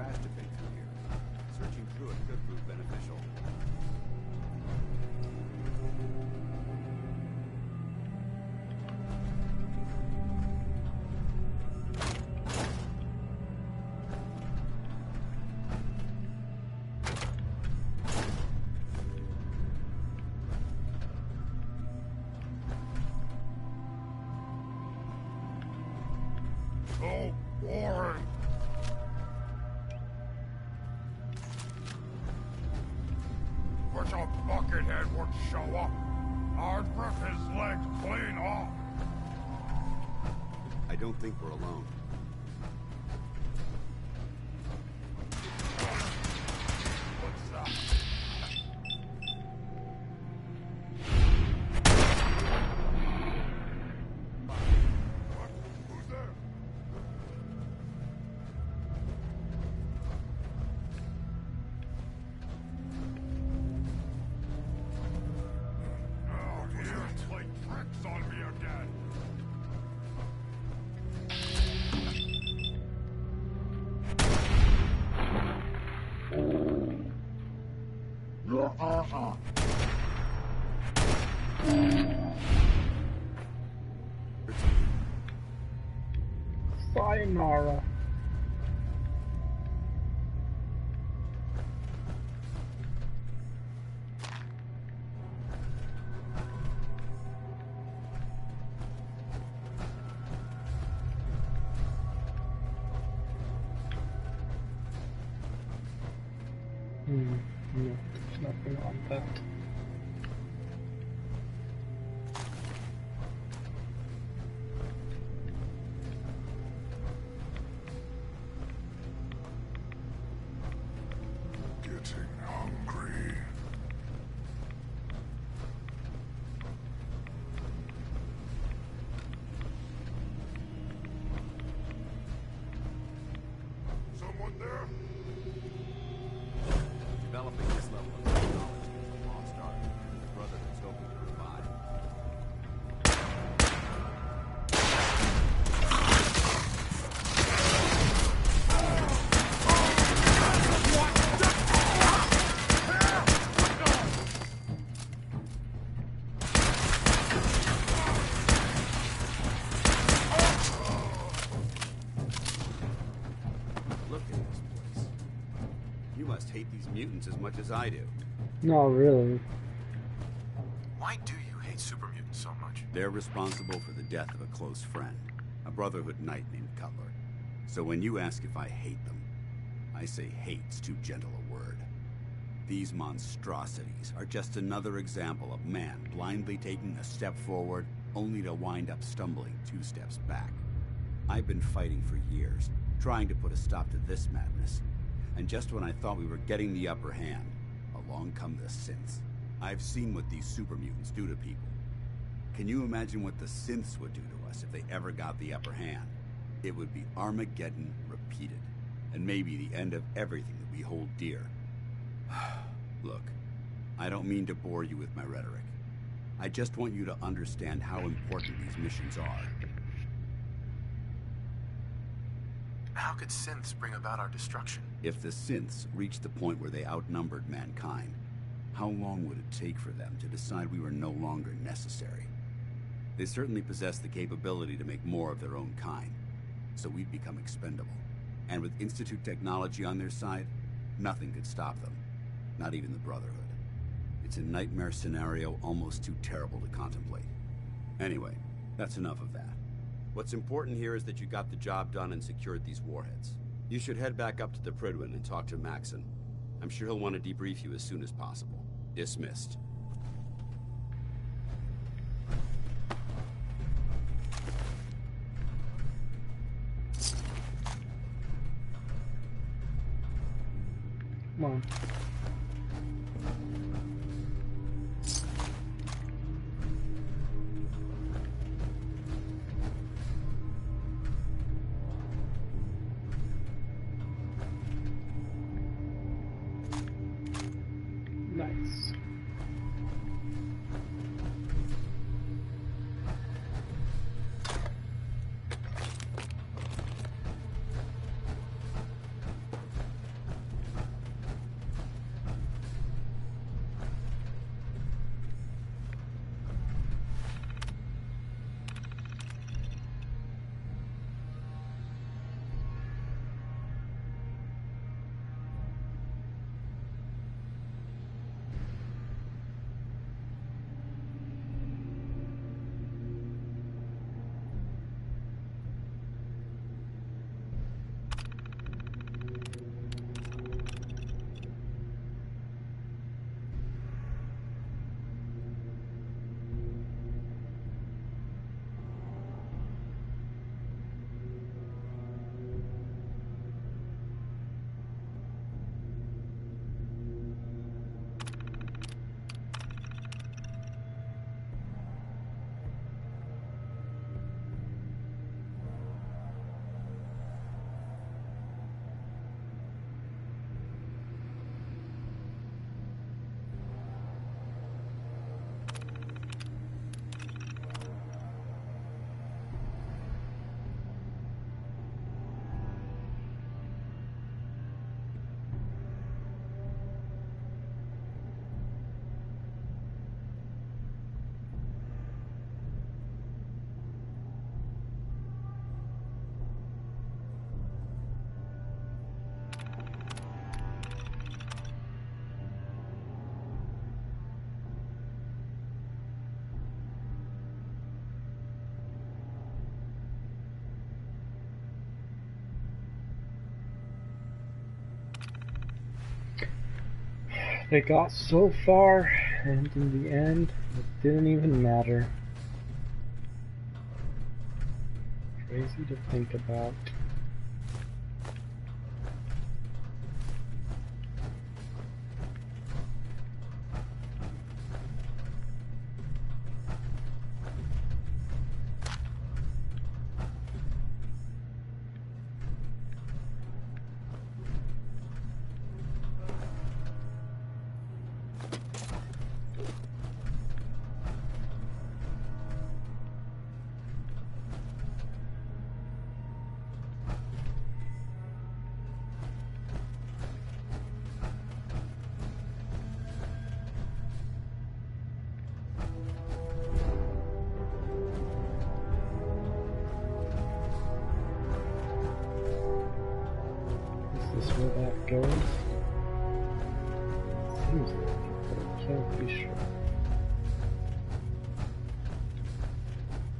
trash to pick through here. Searching through it could prove beneficial. Oh, Warren! Wish a buckethead would show up. I'd rip his legs clean off. I don't think we're alone. What's that? Who's there? Oh, dear. Play tricks on me again. Sayonara. No, there's nothing on that. Getting hungry. Someone there? Developing this level of technology is a lost art, and the Brotherhood's hoping to revive. Look at this place. You must hate these mutants as much as I do. No, really. Why do you hate super mutants so much? They're responsible for the death of a close friend, a Brotherhood knight named Cutler. So when you ask if I hate them, I say hate's too gentle a word. These monstrosities are just another example of man blindly taking a step forward, only to wind up stumbling 2 steps back. I've been fighting for years, trying to put a stop to this madness. And just when I thought we were getting the upper hand, along come the synths. I've seen what these super mutants do to people. Can you imagine what the synths would do to us if they ever got the upper hand? It would be Armageddon repeated, and maybe the end of everything that we hold dear. Look, I don't mean to bore you with my rhetoric. I just want you to understand how important these missions are. How could synths bring about our destruction? If the synths reached the point where they outnumbered mankind, how long would it take for them to decide we were no longer necessary? They certainly possess the capability to make more of their own kind, so we'd become expendable. And with Institute technology on their side, nothing could stop them, not even the Brotherhood. It's a nightmare scenario almost too terrible to contemplate. Anyway, that's enough of that. What's important here is that you got the job done and secured these warheads. You should head back up to the Prydwen and talk to Maxon. I'm sure he'll want to debrief you as soon as possible. Dismissed. Come on. Nice. I got so far, and in the end, it didn't even matter. Crazy to think about. Is this where that goes? Seems like it, but I can't be sure.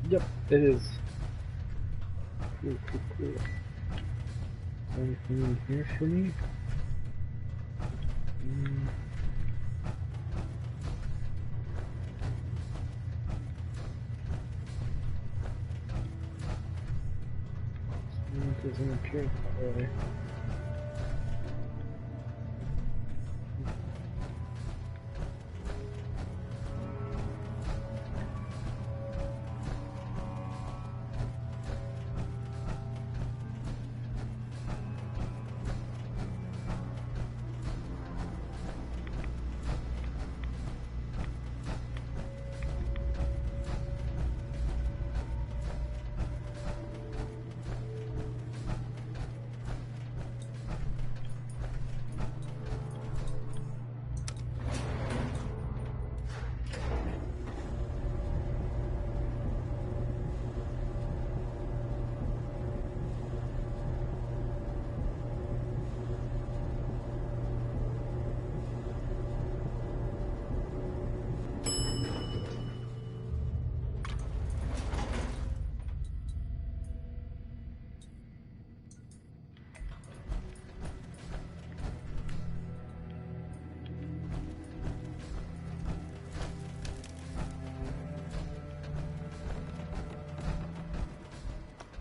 Yep, it is. Cool, cool, cool. Is there anything in here for me? It doesn't appear that way.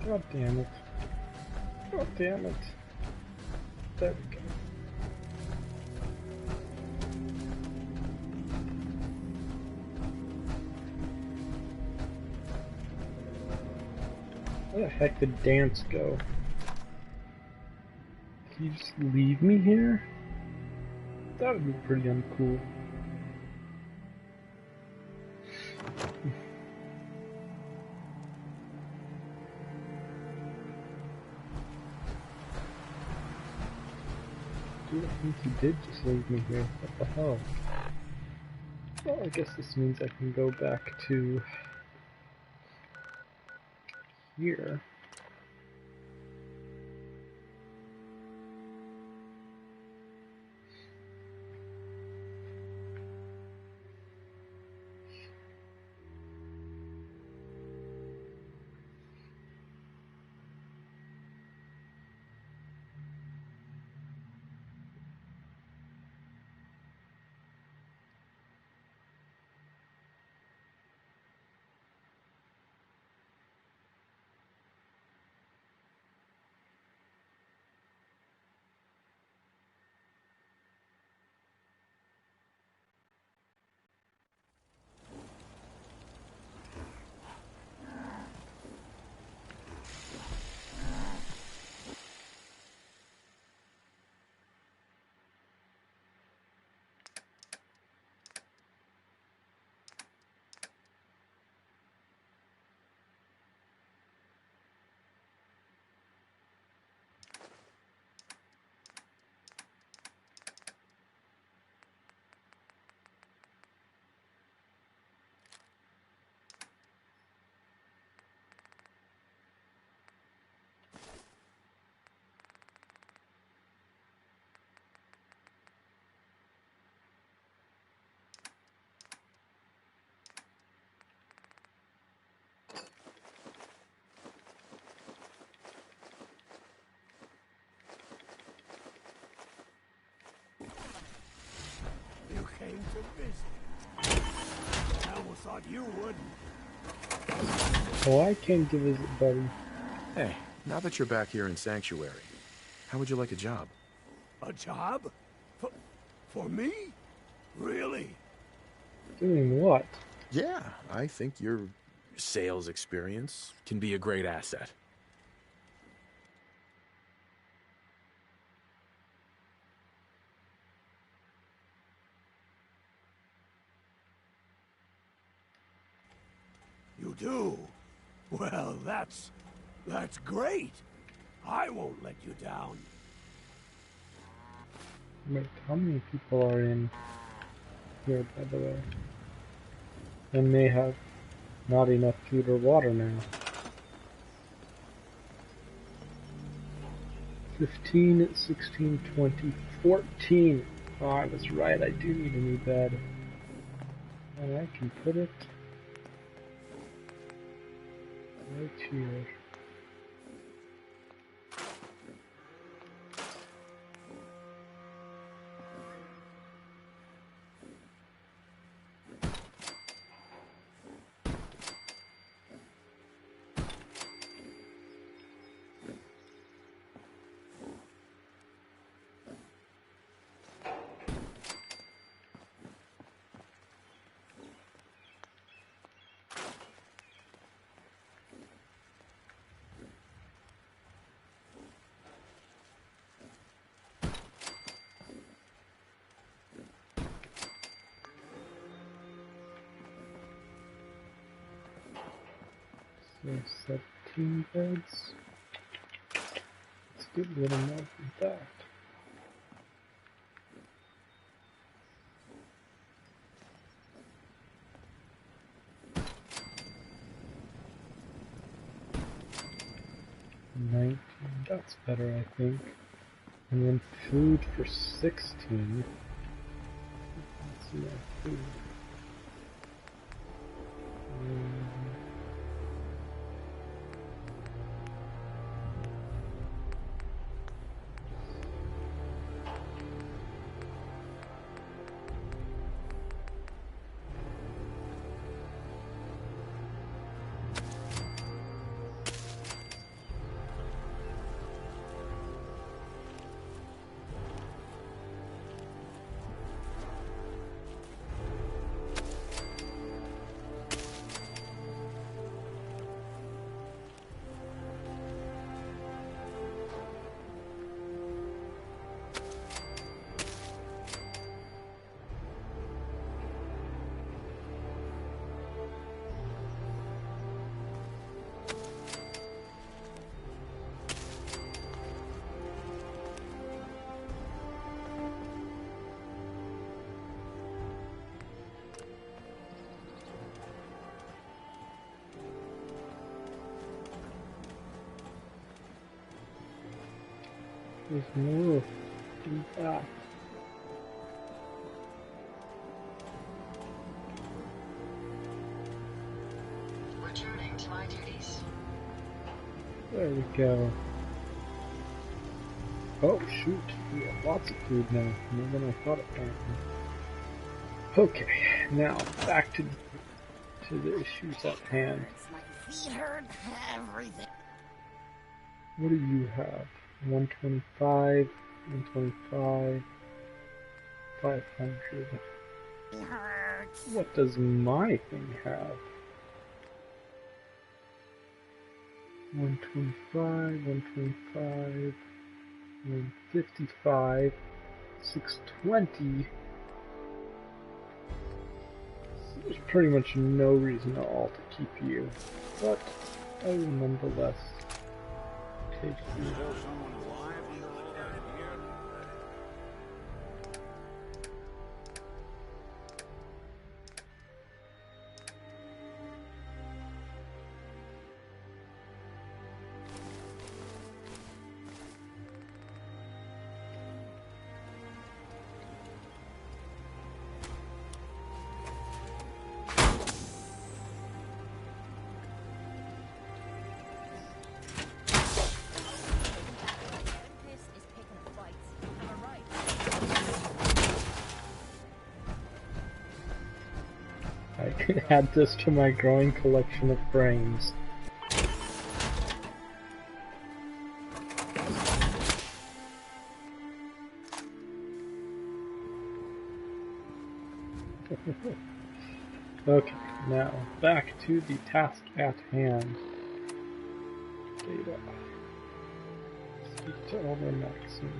God damn it. God damn it. There we go. Where the heck did Dance go? Did he just leave me here? That would be pretty uncool. I think he did just leave me here. What the hell? Well, I guess this means I can go back to here. I almost thought you wouldn't. Oh, I came to visit, buddy. Hey, now that you're back here in Sanctuary, how would you like a job? A job? For me? Really? Doing what? Yeah, I think your sales experience can be a great asset. You do? Well, that's great. I won't let you down. Wait, how many people are in here, by the way? I may have not enough food or water now. 15, 16, 20, 14. Oh, I was right, I do need a new bed. And I can put it right here. So 17 beds. Let's get a little more than that. That's better, I think. And then food for 16. Let's see my food. There's more in that. Returning to my duties. There we go. Oh shoot, we have lots of food now, more than I thought apparently. Okay, now back to the issues at hand. My feet hurt. Everything. What do you have? 125, 125, 500. It hurts. What does my thing have? 125, 125, 155, 620. There's pretty much no reason at all to keep you, but I will nonetheless take you. Add this to my growing collection of frames. Okay, now back to the task at hand. Data. Speak to Elder Maxim.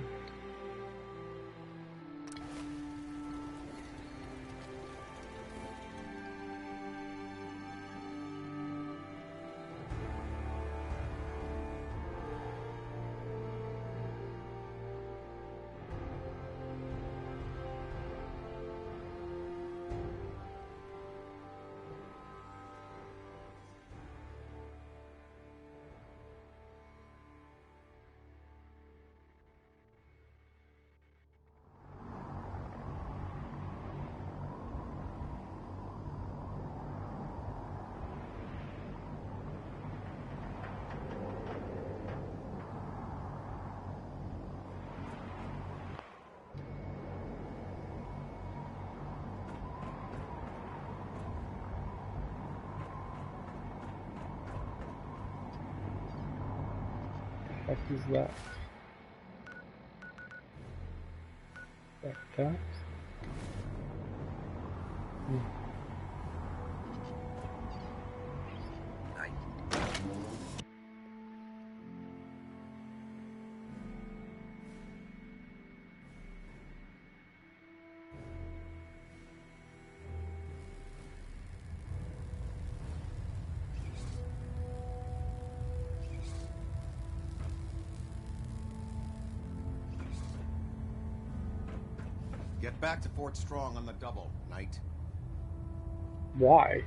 What is that? That? Get back to Fort Strong on the double, Knight. Why?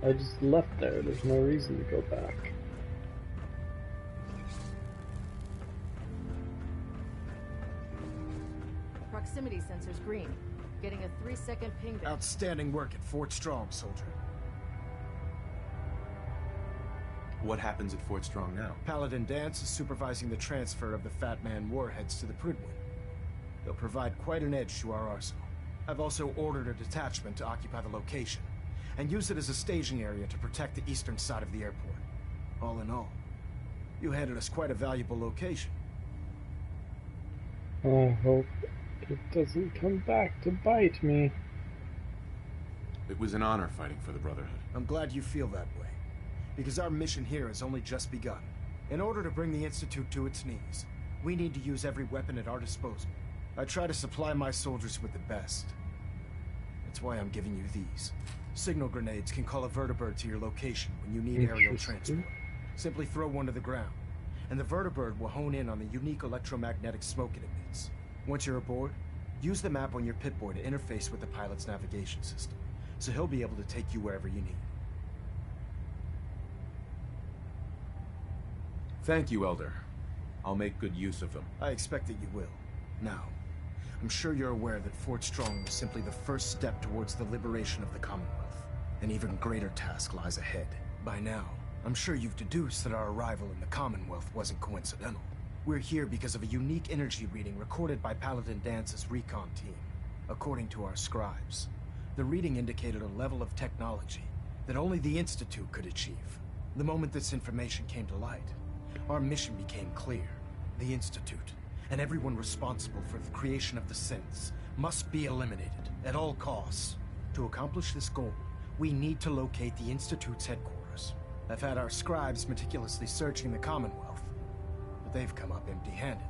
I just left there. There's no reason to go back. Proximity sensor's green. Getting a 3-second ping back. Outstanding work at Fort Strong, soldier. What happens at Fort Strong now? Paladin Dance is supervising the transfer of the Fat Man warheads to the Prydwen. They'll provide quite an edge to our arsenal. I've also ordered a detachment to occupy the location, and use it as a staging area to protect the eastern side of the airport. All in all, you handed us quite a valuable location. I hope it doesn't come back to bite me. It was an honor fighting for the Brotherhood. I'm glad you feel that way, because our mission here has only just begun. In order to bring the Institute to its knees, we need to use every weapon at our disposal. I try to supply my soldiers with the best. That's why I'm giving you these. Signal grenades can call a vertibird to your location when you need aerial transport. Simply throw one to the ground, and the vertibird will hone in on the unique electromagnetic smoke it emits. Once you're aboard, use the map on your Pip-Boy to interface with the pilot's navigation system, so he'll be able to take you wherever you need. Thank you, Elder. I'll make good use of them. I expect that you will. Now, I'm sure you're aware that Fort Strong was simply the first step towards the liberation of the Commonwealth. An even greater task lies ahead. By now, I'm sure you've deduced that our arrival in the Commonwealth wasn't coincidental. We're here because of a unique energy reading recorded by Paladin Dance's recon team. According to our scribes, the reading indicated a level of technology that only the Institute could achieve. The moment this information came to light, our mission became clear. The Institute, and everyone responsible for the creation of the synths, must be eliminated at all costs. To accomplish this goal, we need to locate the Institute's headquarters. I've had our scribes meticulously searching the Commonwealth, but they've come up empty-handed.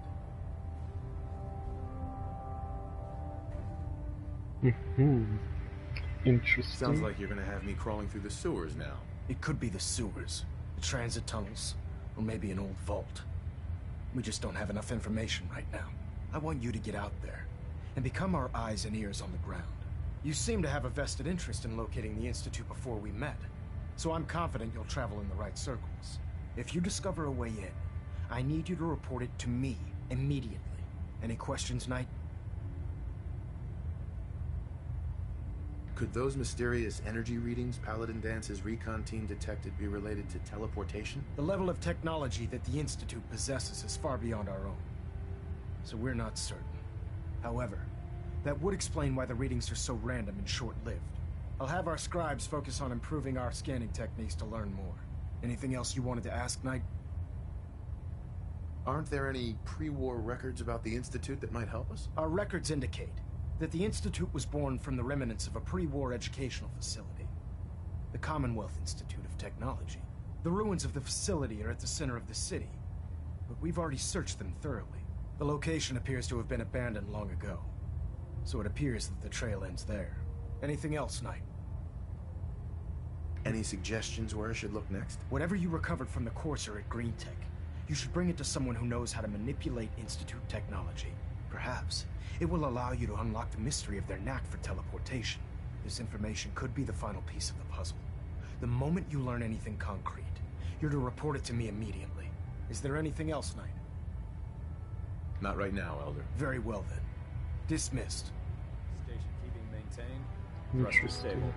Interesting. Sounds like you're gonna have me crawling through the sewers now. It could be the sewers, the transit tunnels, or maybe an old vault. We just don't have enough information right now. I want you to get out there and become our eyes and ears on the ground. You seem to have a vested interest in locating the Institute before we met, so I'm confident you'll travel in the right circles. If you discover a way in, I need you to report it to me immediately. Any questions, Knight? Could those mysterious energy readings Paladin Dance's recon team detected be related to teleportation? The level of technology that the Institute possesses is far beyond our own, so we're not certain. However, that would explain why the readings are so random and short-lived. I'll have our scribes focus on improving our scanning techniques to learn more. Anything else you wanted to ask, Knight? Aren't there any pre-war records about the Institute that might help us? Our records indicate that the Institute was born from the remnants of a pre-war educational facility, the Commonwealth Institute of Technology. The ruins of the facility are at the center of the city, but we've already searched them thoroughly. The location appears to have been abandoned long ago, so it appears that the trail ends there. Anything else, Knight? Any suggestions where I should look next? Whatever you recovered from the Courser at Green Tech, you should bring it to someone who knows how to manipulate Institute technology. Perhaps it will allow you to unlock the mystery of their knack for teleportation. This information could be the final piece of the puzzle. The moment you learn anything concrete, you're to report it to me immediately. Is there anything else, Knight? Not right now, Elder. Very well then. Dismissed. Station keeping maintained. Thrusters stable.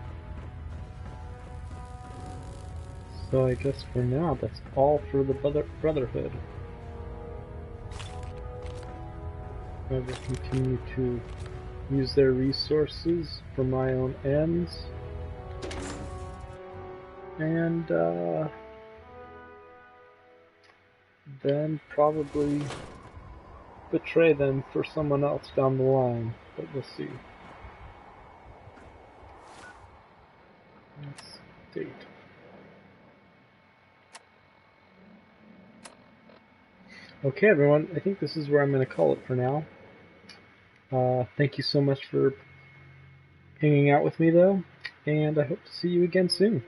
So I guess for now, that's all for the Brotherhood. I will continue to use their resources for my own ends. And then probably betray them for someone else down the line, but we'll see. Let's date. Okay, everyone, I think this is where I'm going to call it for now. Thank you so much for hanging out with me, though, and I hope to see you again soon.